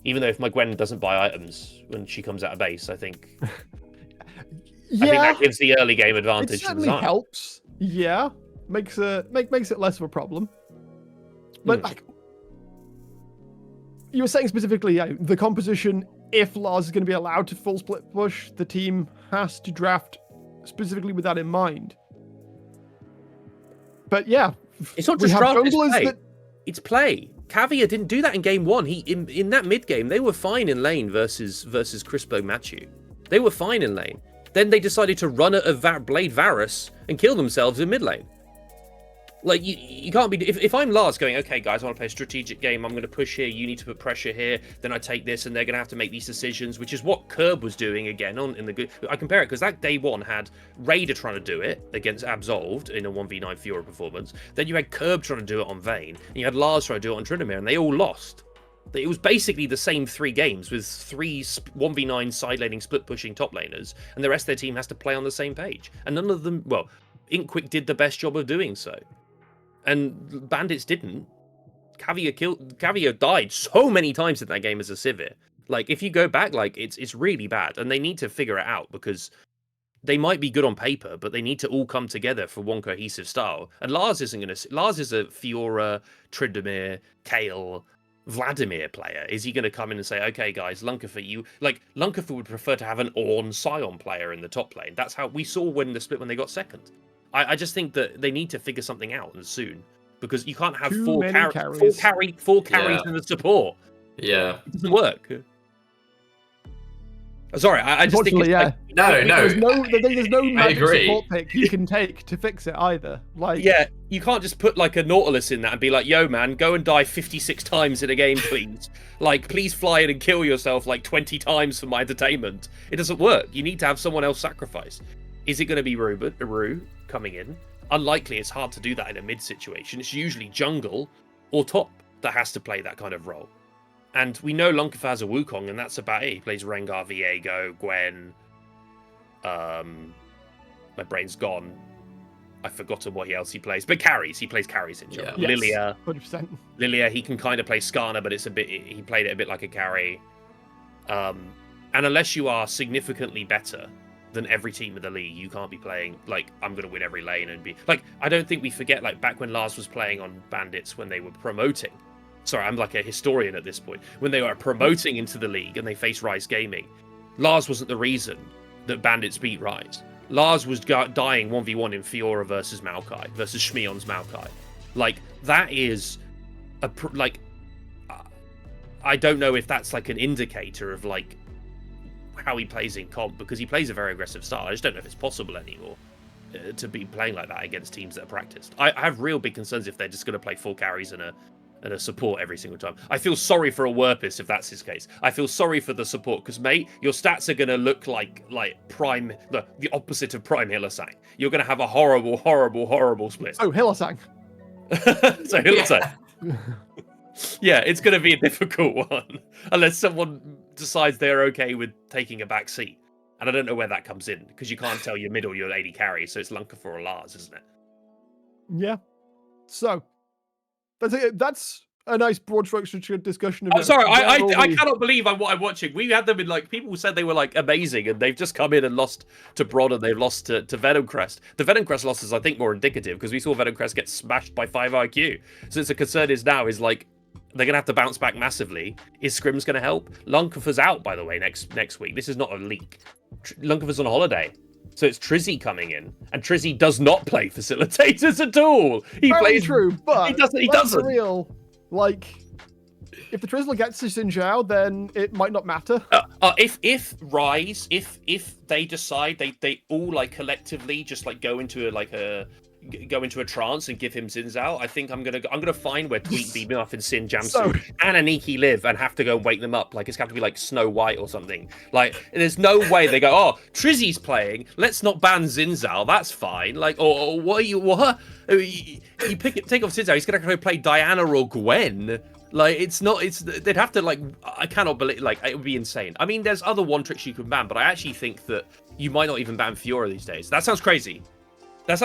Even though if my Gwen doesn't buy items when she comes out of base, I think I think that gives the early game advantage. It certainly helps. Yeah, makes it less of a problem. But like you were saying specifically, the composition. If Lars is going to be allowed to full split push, the team has to draft specifically with that in mind. But yeah, it's not just draft, it's play. Kavia didn't do that in game one. In that mid game, they were fine in lane versus Crispo Matthew. They were fine in lane. Then they decided to run a Blade Varus and kill themselves in mid lane. Like, you can't be... If I'm Lars going, okay, guys, I want to play a strategic game, I'm going to push here, you need to put pressure here, then I take this, and they're going to have to make these decisions, which is what Curb was doing again in the good... I compare it, because that day one had Raider trying to do it against Absolved in a 1v9 Fiora performance, then you had Curb trying to do it on Vayne, and you had Lars trying to do it on Tryndamere, and they all lost. It was basically the same 3 games with 3 1v9 side-laning, split-pushing top laners, and the rest of their team has to play on the same page. And none of them... Well, Inkwick did the best job of doing so. And Bandits didn't. Kavia died so many times in that game as a Sivir. Like, if you go back, like, it's really bad. And they need to figure it out, because they might be good on paper, but they need to all come together for one cohesive style. And Lars isn't going to... Lars is a Fiora, Tryndamere, Kayle, Vladimir player. Is he going to come in and say, okay, guys, Lunkerfer, Lunkerfer would prefer to have an Ornn Sion player in the top lane. That's how we saw when they got second. I just think that they need to figure something out, and soon, because you can't have four carries in the support. Yeah, it doesn't work. Sorry, I just think it's there's no magic support pick you can take to fix it either. Like, yeah, you can't just put like a Nautilus in that and be like, yo man, go and die 56 times in a game, please. Like, please fly in and kill yourself like 20 times for my entertainment. It doesn't work. You need to have someone else sacrifice. Is it going to be Rue coming in? Unlikely. It's hard to do that in a mid situation. It's usually jungle or top that has to play that kind of role. And we know Lunkerfer has a Wukong, and that's about it. He plays Rengar, Viego, Gwen. My brain's gone. I've forgotten what else he plays. But carries. He plays carries in jungle. Yeah. Lilia. 100%. Lilia, he can kind of play Skarner, but he played it a bit like a carry. And unless you are significantly better than every team in the league, you can't be playing like, I'm going to win every lane and be like, I don't think we forget, like, back when Lars was playing on Bandits when they were promoting. Sorry, I'm like a historian at this point. When they were promoting into the league and they faced Rise Gaming, Lars wasn't the reason that Bandits beat Rise. Lars was dying 1v1 in Fiora versus Maokai, versus Shmion's Maokai. Like, that is I don't know if that's like an indicator of like how he plays in comp, because he plays a very aggressive style. I just don't know if it's possible anymore to be playing like that against teams that are practiced. I have real big concerns if they're just going to play 4 carries and a support every single time. I feel sorry for a Werpis if that's his case. I feel sorry for the support, because, mate, your stats are going to look like Prime, the opposite of Prime Hylissang. You're going to have a horrible, horrible, horrible split. Oh, Hylissang. So Hylissang. Yeah, it's going to be a difficult one, unless someone decides they're okay with taking a back seat. And I don't know where that comes in, because you can't tell your mid or your AD carry, so it's Lunkerfer or Lars, isn't it? Yeah. So, that's a nice broad structured discussion. I'm sorry, I cannot believe what I'm watching. We had them in, like, people said they were like amazing, and they've just come in and lost to Bron, and they've lost to Venomcrest. The Venomcrest loss is, I think, more indicative, because we saw Venomcrest get smashed by 5 IQ. So it's a concern is like, they're going to have to bounce back massively. Is Scrims going to help? Lunkerfer's out, by the way, next week. This is not a leak. Lunkerfer's on holiday. So it's Trizzy coming in. And Trizzy does not play facilitators at all. He Very plays... true, but he doesn't. Real, like, if the Trizzler gets to Xin Zhao, then it might not matter. If Rise, if they decide they all like collectively just like go into a trance and give him Xin Zhao, I think I'm gonna find where Tweet, BBMuff, and Sin Jamsu and Aniki live and have to go and wake them up. Like it's got to be like Snow White or something. Like there's no way they go, oh, Trizzy's playing, let's not ban Xin Zhao, that's fine. Like or what are you take off Xin Zhao, he's gonna go play Diana or Gwen. Like they'd have to like, I cannot believe, like it would be insane. I mean, there's other one tricks you can ban, but I actually think that you might not even ban Fiora these days. That sounds crazy. Hold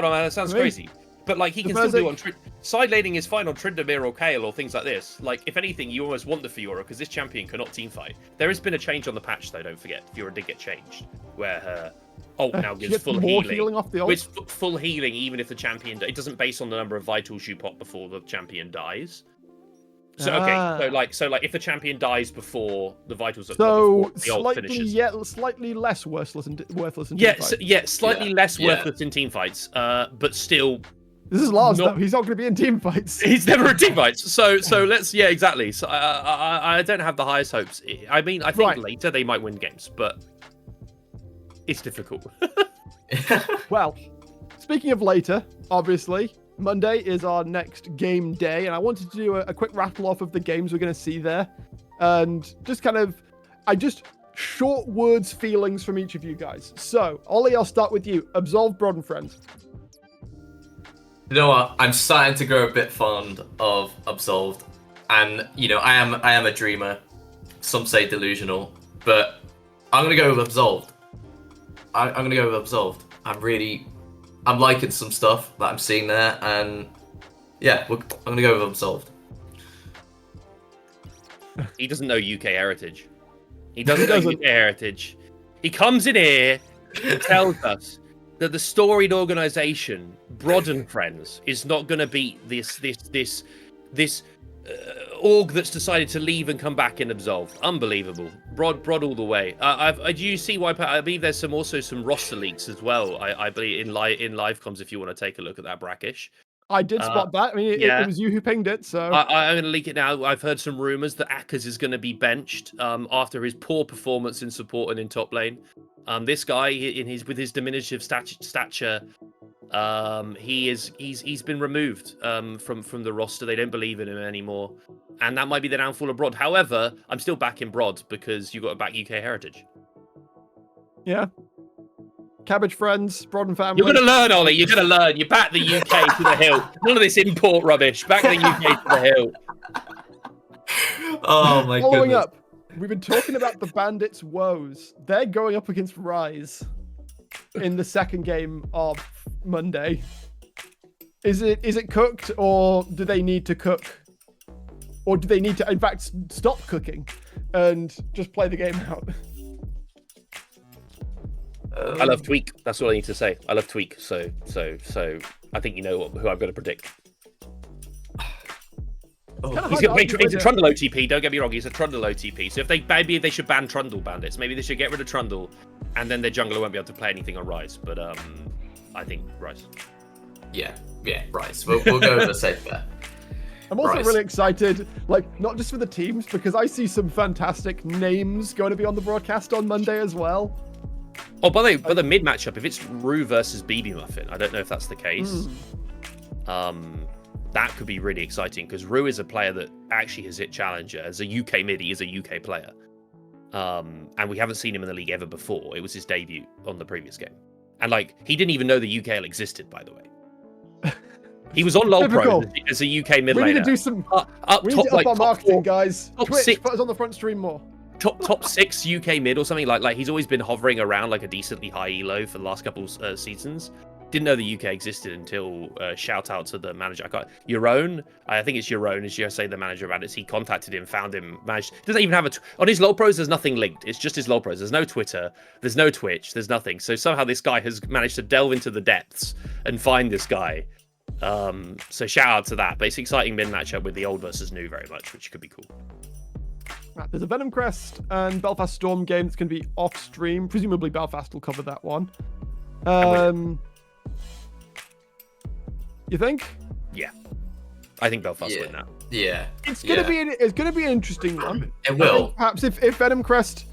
on, man. That sounds crazy. But like he can still do on side laning is fine on Tryndamere or Kayle or things like this. Like if anything, you almost want the Fiora because this champion cannot team fight. There has been a change on the patch though. Don't forget, Fiora did get changed where her ult now gives full healing. Off the ult. It's full healing even if the champion. It doesn't base on the number of vitals you pop before the champion dies. So so like if the champion dies before the vitals, so the ult finishes. slightly less worthless in slightly less worthless in team fights, but still. This is Lars though. He's not going to be in team fights. He's never in team fights. So let's exactly. So I don't have the highest hopes. I mean, I think later they might win games, but it's difficult. Well, speaking of later, obviously. Monday is our next game day, and I wanted to do a quick rattle off of the games we're going to see there, and just short words, feelings from each of you guys. So, Ollie, I'll start with you. Absolve, Broad, and Friends. You know what? I'm starting to grow a bit fond of Absolved, and I am a dreamer. Some say delusional, but I'm gonna go with Absolved. I'm gonna go with Absolved. I'm liking some stuff that I'm seeing there, and yeah, I'm gonna go with Absolved. He doesn't know UK heritage. He doesn't know UK heritage. He comes in here and tells us that the storied organization, Broad and Friends, is not going to beat this org that's decided to leave and come back in Absolved. Unbelievable. Broad all the way. Do you see why? I believe there's also some roster leaks as well. I believe in live comms if you want to take a look at that, Brackish. I did spot that. I mean, it was you who pinged it, so... I'm going to leak it now. I've heard some rumours that Akers is going to be benched after his poor performance in support and in top lane. This guy, with his diminutive stature, he's been removed from the roster. They don't believe in him anymore, and that might be the downfall of Broad. However, I'm still backing Broad because you got to back UK heritage. Yeah. Cabbage Friends, Broad and family. You're going to learn, Ollie. You're going to learn. You back the UK to the hill. None of this import rubbish. Back the UK to the hill. Oh my god. Following up, we've been talking about the Bandits' woes. They're going up against Rise in the second game of Monday. Is it cooked, or do they need to cook? Or do they need to, in fact, stop cooking and just play the game out? I love Tweak. That's all I need to say. I love Tweak. So I think you know who I'm going to predict. He's a Trundle OTP. Don't get me wrong. He's a Trundle OTP. So maybe they should ban Trundle Bandits. Maybe they should get rid of Trundle, and then their jungler won't be able to play anything on Rise. But I think Rise. Yeah, Rise. We'll go with a safe bet. I'm also really excited, like, not just for the teams, because I see some fantastic names going to be on the broadcast on Monday as well. Oh, by the mid matchup, if it's Rue versus BBMuffin, I don't know if that's the case. That could be really exciting because Rue is a player that actually has hit Challenger. As a UK mid, he is a UK player. And we haven't seen him in the league ever before. It was his debut on the previous game. And, like, he didn't even know the UKL existed, by the way. He was on LoL Pro as a UK mid laner. We need to do some... we need to up our marketing, guys. Twitch, put us on the front stream more. Top 6 UK mid or something. Like he's always been hovering around like a decently high elo for the last couple seasons. Didn't know the UK existed until shout out to the manager. Yaron, I think it's Yaron, is USA the manager of Bandits. He contacted him, found him, managed. Doesn't even have on his LoL Pros. There's nothing linked. It's just his LoL Pros. There's no Twitter. There's no Twitch. There's nothing. So somehow this guy has managed to delve into the depths and find this guy. So shout out to that. But it's exciting mid matchup with the old versus new very much, which could be cool. Right, there's a Venom Crest and Belfast Storm game that's going to be off stream. Presumably Belfast will cover that one. You think? Yeah. I think Belfast win that. Yeah. It's gonna be an interesting one. It I will. think perhaps if Venom Crest,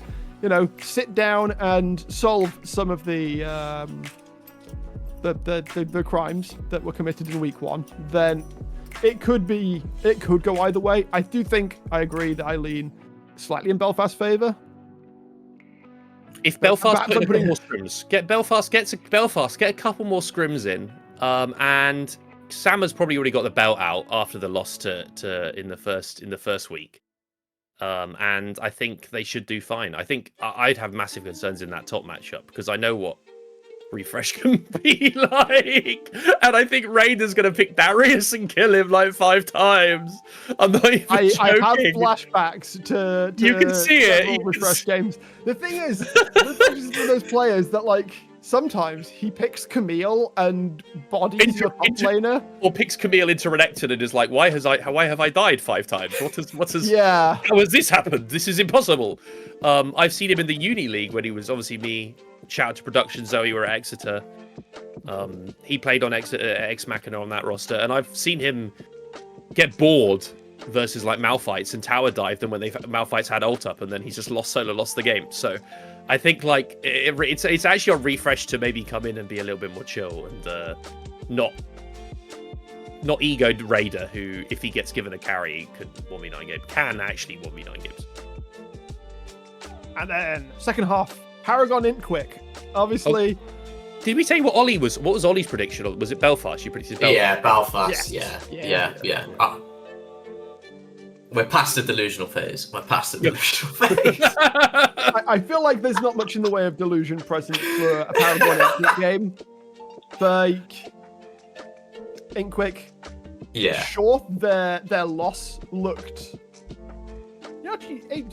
sit down and solve some of the crimes that were committed in week 1, then it could go either way. I agree that I lean slightly in Belfast's favour. If Belfast put in a couple more scrims, get a couple more scrims in, and Sam has probably already got the belt out after the loss to in the first week, and I think they should do fine. I think I'd have massive concerns in that top matchup because I know what Refresh can be like, and I think Raider's gonna pick Darius and kill him like 5 times. I'm not even joking. I have flashbacks to you can see it. Refresh games. The thing is for those players that like sometimes he picks Camille and bodies the top laner, or picks Camille into Renekton and is like, why have I died 5 times? What has yeah? How has this happened? This is impossible. I've seen him in the Uni League when he was obviously me. Shout out to Production Zoe, were at Exeter. He played on Ex Machina on that roster, and I've seen him get bored versus like Malphites and tower dive them when Malphites had ult up, and then he's just lost the game. So I think like it's actually on Refresh to maybe come in and be a little bit more chill and not egoed Raider, who if he gets given a carry could 1v9 game, can actually 1v9 games. And then second half, Paragon Intquick. Obviously. Did we say what Ollie was? What was Ollie's prediction? Was it Belfast? You predicted Belfast. Yeah, Belfast. Yes. Yeah. We're past the delusional phase. I feel like there's not much in the way of delusion present for a Paragon Intquick game. Like Intquick. Yeah. Sure, their loss looked. Actually,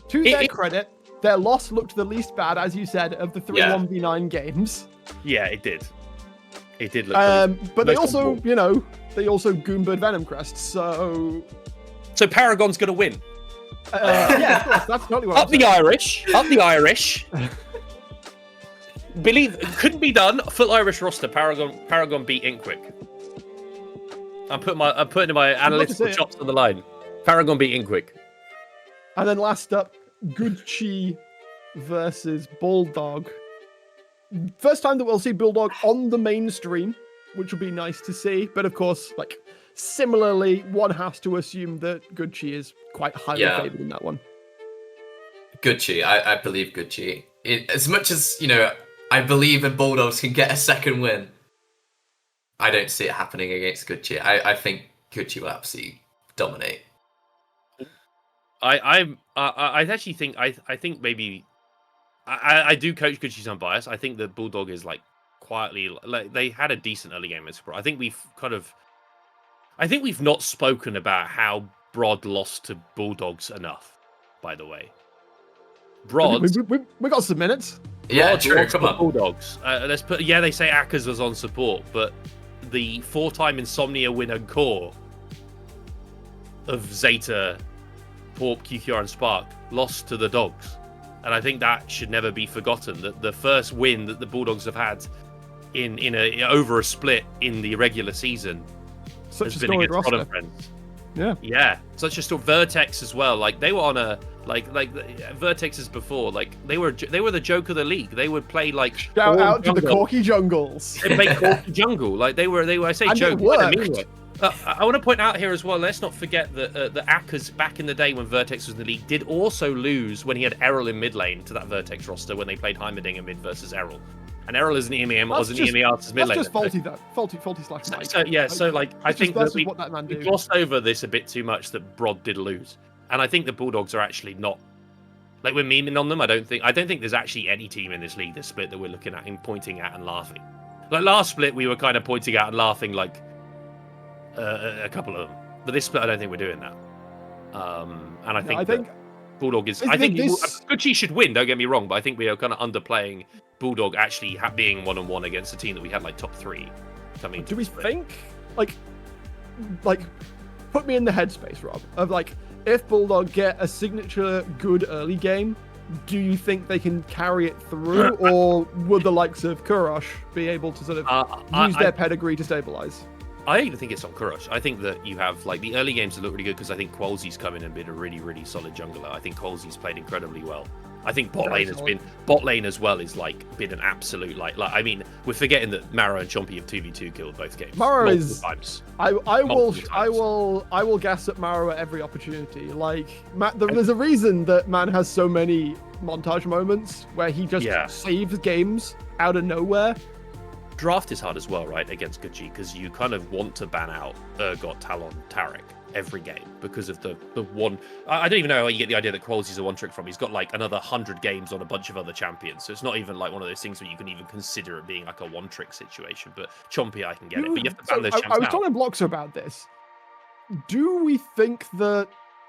to their credit, their loss looked the least bad, as you said, of the 3 1v9 games. Yeah, it did. It did look. But they also, Goomba'd Venom Crest, so. So Paragon's gonna win. Yeah, of course. That's totally what Up the Irish. Believe couldn't be done. Full Irish roster. Paragon beat Intquick. I'm putting my analytical chops on the line. Paragon beat Intquick. And then last up, Gucci versus Bulldog. First time that we'll see Bulldog on the mainstream, which will be nice to see. But of course, like similarly, one has to assume that Gucci is quite highly favored in that one. Gucci, I believe Gucci. As much as I believe in Bulldogs can get a second win, I don't see it happening against Gucci. I think Gucci will absolutely dominate. I actually think I think maybe I do coach Gucci's unbiased. I think that Bulldog is like quietly like they had a decent early game against Broad. I think we've not spoken about how Broad lost to Bulldogs enough. By the way, Broad we got some minutes. Yeah, Broad true. Come on, Bulldogs. Let's put. Yeah, they say Akers was on support, but the 4-time Insomnia winner core of Zeta, Porp, QQR, and Spark lost to the Dogs. And I think that should never be forgotten, that the first win that the Bulldogs have had in over a split in the regular season has been against Rod and Friends. Yeah, such a story. Vertex as well. Like they were on a like Vertexes before. Like they were the joke of the league. They would play like shout out to the Corky Jungles. They played Corky Jungle. Like they were. I say and joke. It I want to point out here as well, let's not forget that the Akers back in the day when Vertex was in the league did also lose when he had Errol in mid lane to that Vertex roster when they played Heimerdinger mid versus Errol. And Errol is an EMEM, was an EME artist mid lane. That's just faulty though. Faulty slash Mike. So I think that we do. glossed over this a bit too much that Broad did lose. And I think the Bulldogs are actually not, like we're memeing on them. I don't think there's actually any team in this league this split that we're looking at and pointing at and laughing. Like last split we were kind of pointing at and laughing like a couple of them, but this split I don't think we're doing that. And I think Bulldog is. I think Gucci should win. Don't get me wrong, but I think we are kind of underplaying Bulldog actually being 1-on-1 against a team that we had like top 3 coming. Do we think like put me in the headspace, Rob, of like if Bulldog get a signature good early game, do you think they can carry it through, or would the likes of Kurosh be able to sort of use their pedigree to stabilize? I even think it's on Kurosh. I think that you have like the early games that look really good because I think Qualzy's come in and been a really, really solid jungler. I think Qualzy's played incredibly well. I think bot lane as well is like been an absolute like I mean we're forgetting that Maro and Chompy have 2v2 killed both games. Maro is times. I will gas at Maro at every opportunity. Like there's a reason that man has so many montage moments where he just saves games out of nowhere. Draft is hard as well, right, against Gucci because you kind of want to ban out Urgot, Talon, Taric every game because of the one. I don't even know how you get the idea that Qualzy's a one trick from. He's got like another 100 games on a bunch of other champions, so it's not even like one of those things where you can even consider it being like a one trick situation. But Chompy, I can get it, but you have to ban those champs I was now. talking to Bloxer about this. Do we think that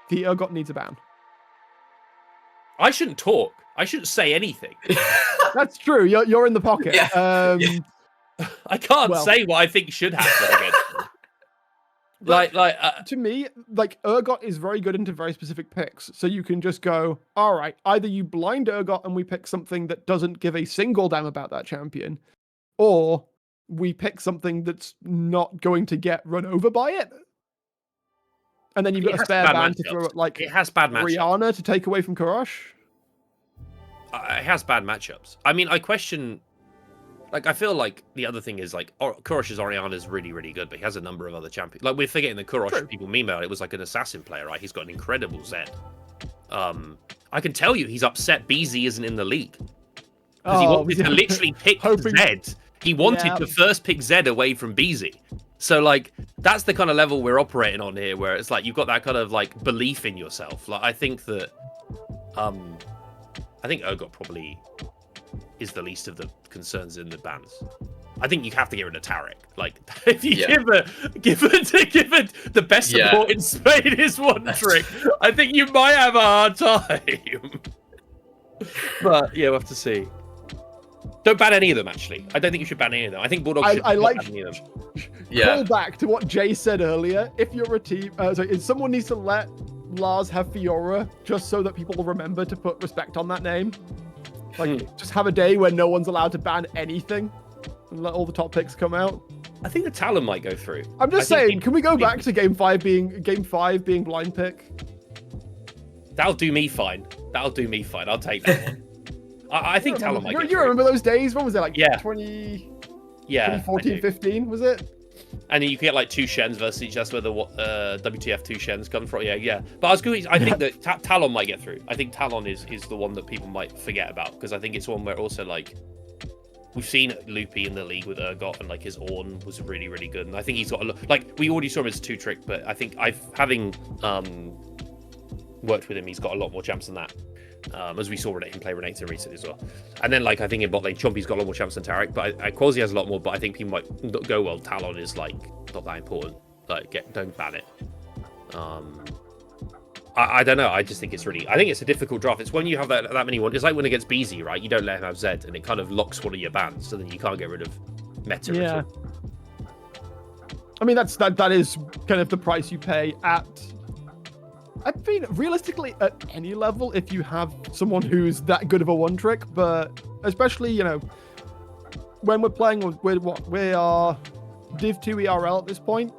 the Urgot needs a ban? I shouldn't talk. I shouldn't say anything. That's true. You're in the pocket. Yeah. I can't say what I think should happen against him. To me, like Urgot is very good into very specific picks. So you can just go, all right, either you blind Urgot and we pick something that doesn't give a single damn about that champion, or we pick something that's not going to get run over by it. And then you've got a spare ban to throw at like it has bad matchups. Rihanna to take away from Kurosh. It has bad matchups. I mean, I question. Like, I feel like the other thing is, like, Kurosh's Orianna is really, really good, but he has a number of other champions. Like, we're forgetting that Kurosh, people meme about it, was like an assassin player, right? He's got an incredible Zed. I can tell you he's upset BZ isn't in the league. Because he wanted to literally pick Zed. He wanted to first pick Zed away from BZ. So, like, that's the kind of level we're operating on here, where it's like, you've got that kind of, like, belief in yourself. Like, I think that, I think Urgot probably is the least of the concerns in the bans. I think you have to get rid of Taric. Like, if you give it the best support in Spain is one trick, I think you might have a hard time. But yeah, we'll have to see. Don't ban any of them. Actually, I don't think you should ban any of them. I think Bulldogs should ban any of them. Call back to what Jay said earlier. If you're a team, if someone needs to let Lars have Fiora just so that people will remember to put respect on that name. Like, just have a day where no one's allowed to ban anything and let all the top picks come out. I think the Talon might go through. I'm just saying, can we go back to game 5 being blind pick? That'll do me fine. I'll take that one. I think Talon might go through. You remember those days? When was it? Like 2014, 15, was it? And then you can get like 2 Shens versus each. That's where the WTF 2 Shens come from. Yeah. But I was going. I think that Talon might get through. I think Talon is the one that people might forget about because I think it's one where also like we've seen Loopy in the league with Urgot and like his Ornn was really, really good. And I think he's got like we already saw him as a 2-trick, but I think having worked with him, he's got a lot more champs than that. As we saw him play Renekton recently as well. And then, like, I think in bot lane, Chompy's got a lot more champs than Taric, but Qualzy has a lot more, but I think people might go, well, Talon is, like, not that important. Like, don't ban it. I don't know. I just think it's a difficult draft. It's when you have that many ones. It's like when against BZ, right? You don't let him have Zed, and it kind of locks one of your bans, so then you can't get rid of Meta. Yeah. I mean, that is kind of the price you pay at... I mean, realistically, at any level, if you have someone who's that good of a one trick, but especially, you know, when we're playing with what we are Div 2 ERL at this point,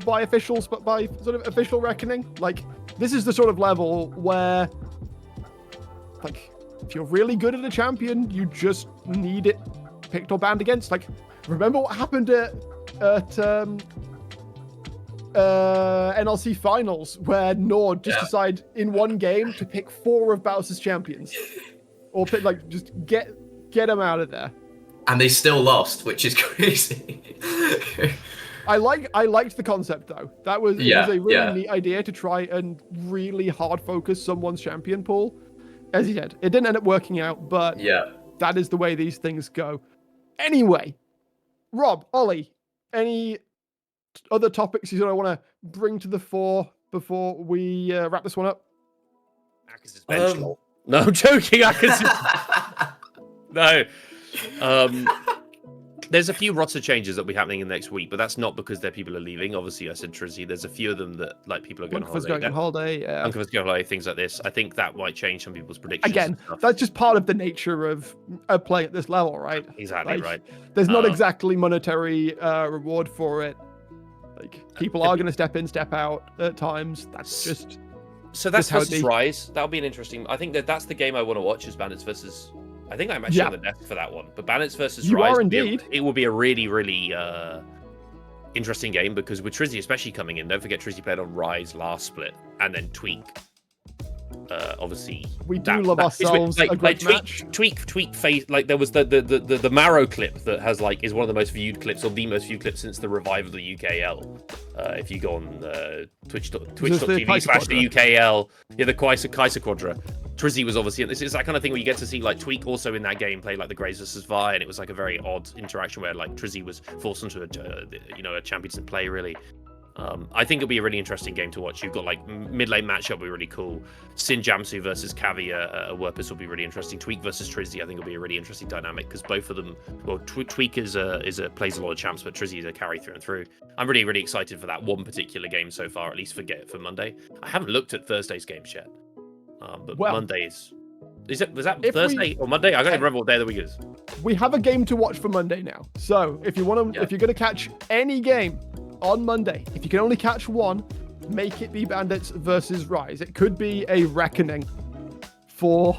by sort of official reckoning, like, this is the sort of level where, like, if you're really good at a champion, you just need it picked or banned against. Like, remember what happened at NLC finals where Nord just decided in one game to pick 4 of Bowser's champions, or pick, like, just get them out of there. And they still lost, which is crazy. I liked the concept though. That was a really neat idea to try and really hard focus someone's champion pool. As he said, it didn't end up working out, but that is the way these things go. Anyway, Rob, Ollie, any other topics you want to bring to the fore before we wrap this one up? No, I'm joking. No. There's a few roster changes that will be happening in the next week, but that's not because people are leaving. Obviously, I said Trizzy. There's a few of them that like people are going on holiday. Uncle's going on holiday, things like this. I think that might change some people's predictions. Again, that's just part of the nature of playing at this level, right? Exactly, like, right. There's not exactly monetary reward for it. Like people are going to step in, step out at times. That's just so that's how it versus be. Rise. That'll be an interesting. I think that's the game I want to watch is Bandits versus. I think I'm actually Yeah. on the desk for that one. But Bandits versus You Rise. are indeed. It will be a really, really interesting game because with Trizzy especially coming in. Don't forget Trizzy played on Rise last split, and then Tweak. Obviously, we do love ourselves a good match. Tweak face like there was the Marrow clip that has like is one of the most viewed clips or the most viewed clip since the revival of the UKL. If you go on twitch.tv/the UKL, yeah, the Kaiser Quadra. Trizzy was obviously this is that kind of thing where you get to see like Tweak also in that game play like the Graves vs Vi, and it was like a very odd interaction where like Trizzy was forced into a champions in play really. I think it'll be a really interesting game to watch. You've got like mid-lane matchup will be really cool. Sin Jamsu versus Kavia Werpus will be really interesting. Tweak versus Trizzy I think will be a really interesting dynamic because both of them. Well, Tweak plays a lot of champs, but Trizzy is a carry through and through. I'm really really excited for that one particular game so far. At least for Monday. I haven't looked at Thursday's games yet, but Monday's. Was that Thursday or Monday? I can't remember what day of the week it is. We have a game to watch for Monday now. So if you want to, if you're going to catch any game on Monday, if you can only catch one, make it be Bandits versus Rise. It could be a reckoning for.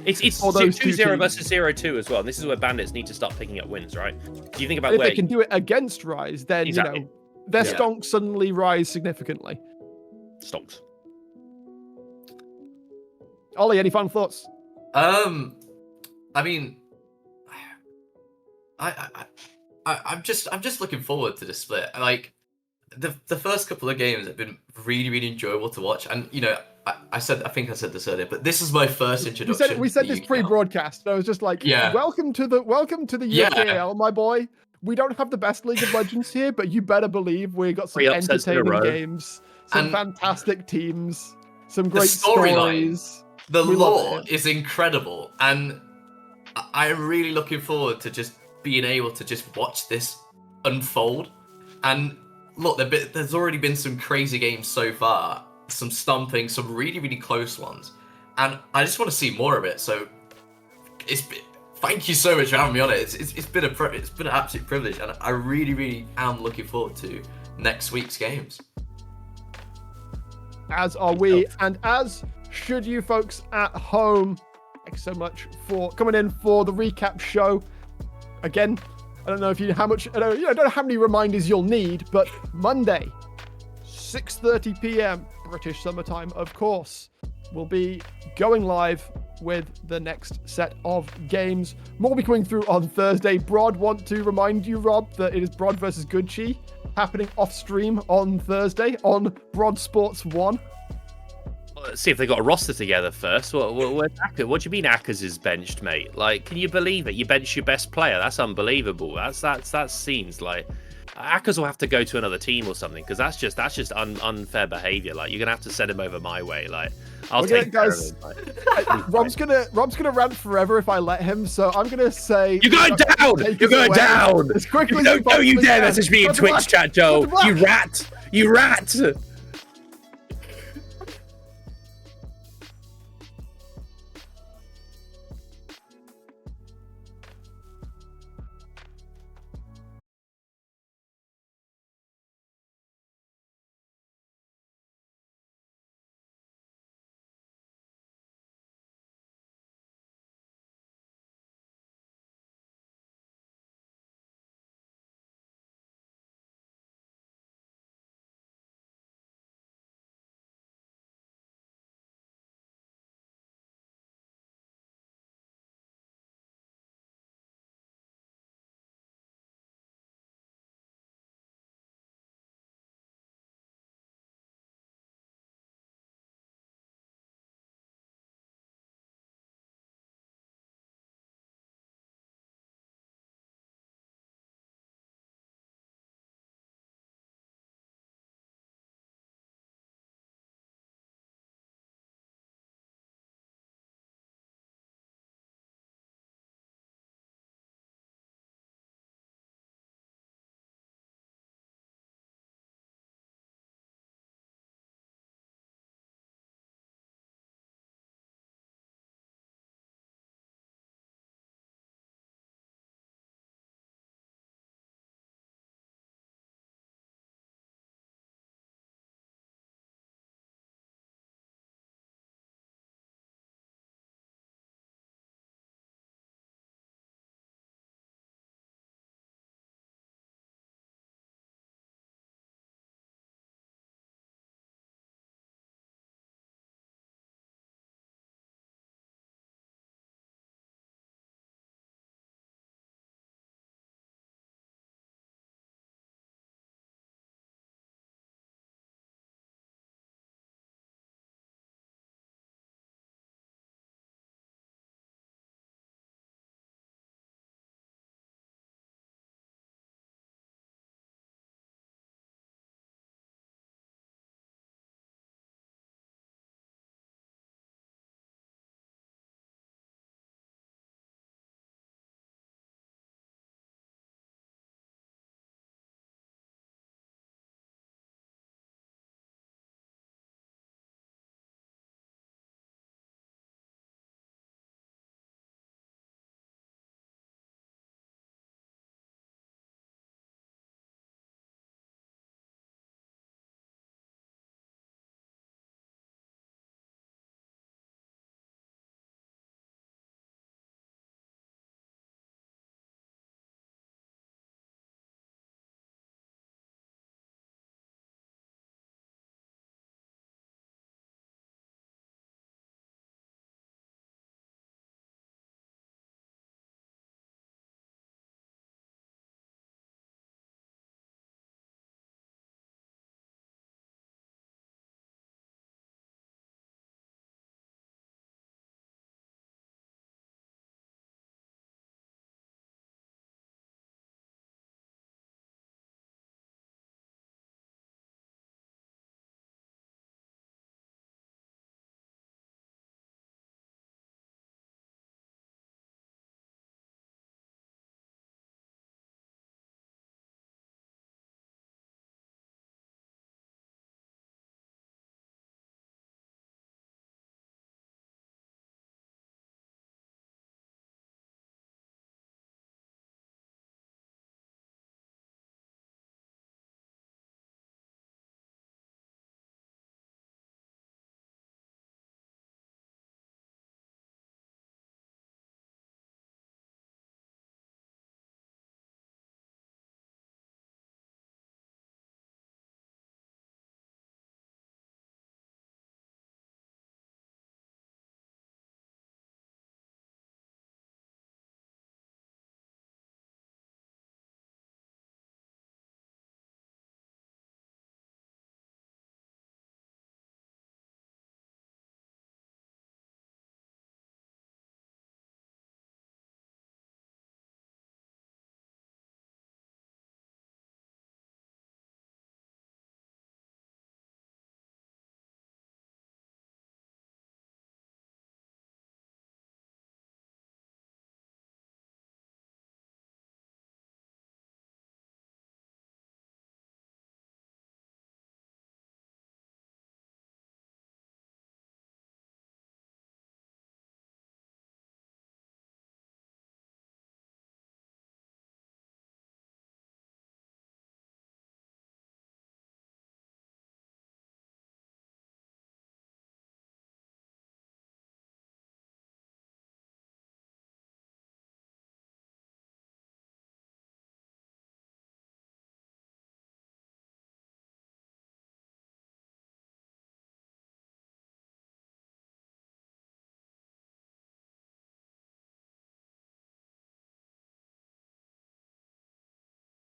It's 2-0 versus 0-2 as well. And this is where Bandits need to start picking up wins, right? Do you think about if where they can do it against Rise, then exactly. Their stonks suddenly rise significantly. Stonks. Ollie, any final thoughts? I mean, I'm just looking forward to the split. Like the first couple of games have been really really enjoyable to watch, and I think I said this earlier, but this is my first introduction. We said this pre-broadcast. And I was just like, welcome to the UKL, my boy. We don't have the best League of Legends here, but you better believe we got some entertaining games, some fantastic teams, some great stories. The lore is incredible, and I'm really looking forward to just being able to just watch this unfold. And look, there's already been some crazy games so far, some stomping, some really really close ones, and I just want to see more of it. So thank you so much for having me on it. It's been an absolute privilege, and I really really am looking forward to next week's games. As are we, and as should you folks at home. Thanks so much for coming in for the recap show. Again, I don't know how many reminders you'll need, but Monday, 6:30 p.m. British summertime, of course, we'll be going live with the next set of games. More will be coming through on Thursday. Brod, want to remind you, Rob, that it is Brod versus Goodchi happening off stream on Thursday on Brod Sports 1. Let's see if they got a roster together first. What do you mean Akers is benched, mate? Like, can you believe it? You bench your best player. That's unbelievable. That seems like Akers will have to go to another team or something because that's just unfair behavior. Like, you're gonna have to send him over my way. Like, I'll take care of him. Like, Rob's gonna rant forever if I let him. So I'm gonna say you're going down. You're going down. As quickly Don't you dare message me in Twitch chat, Joe. You rat.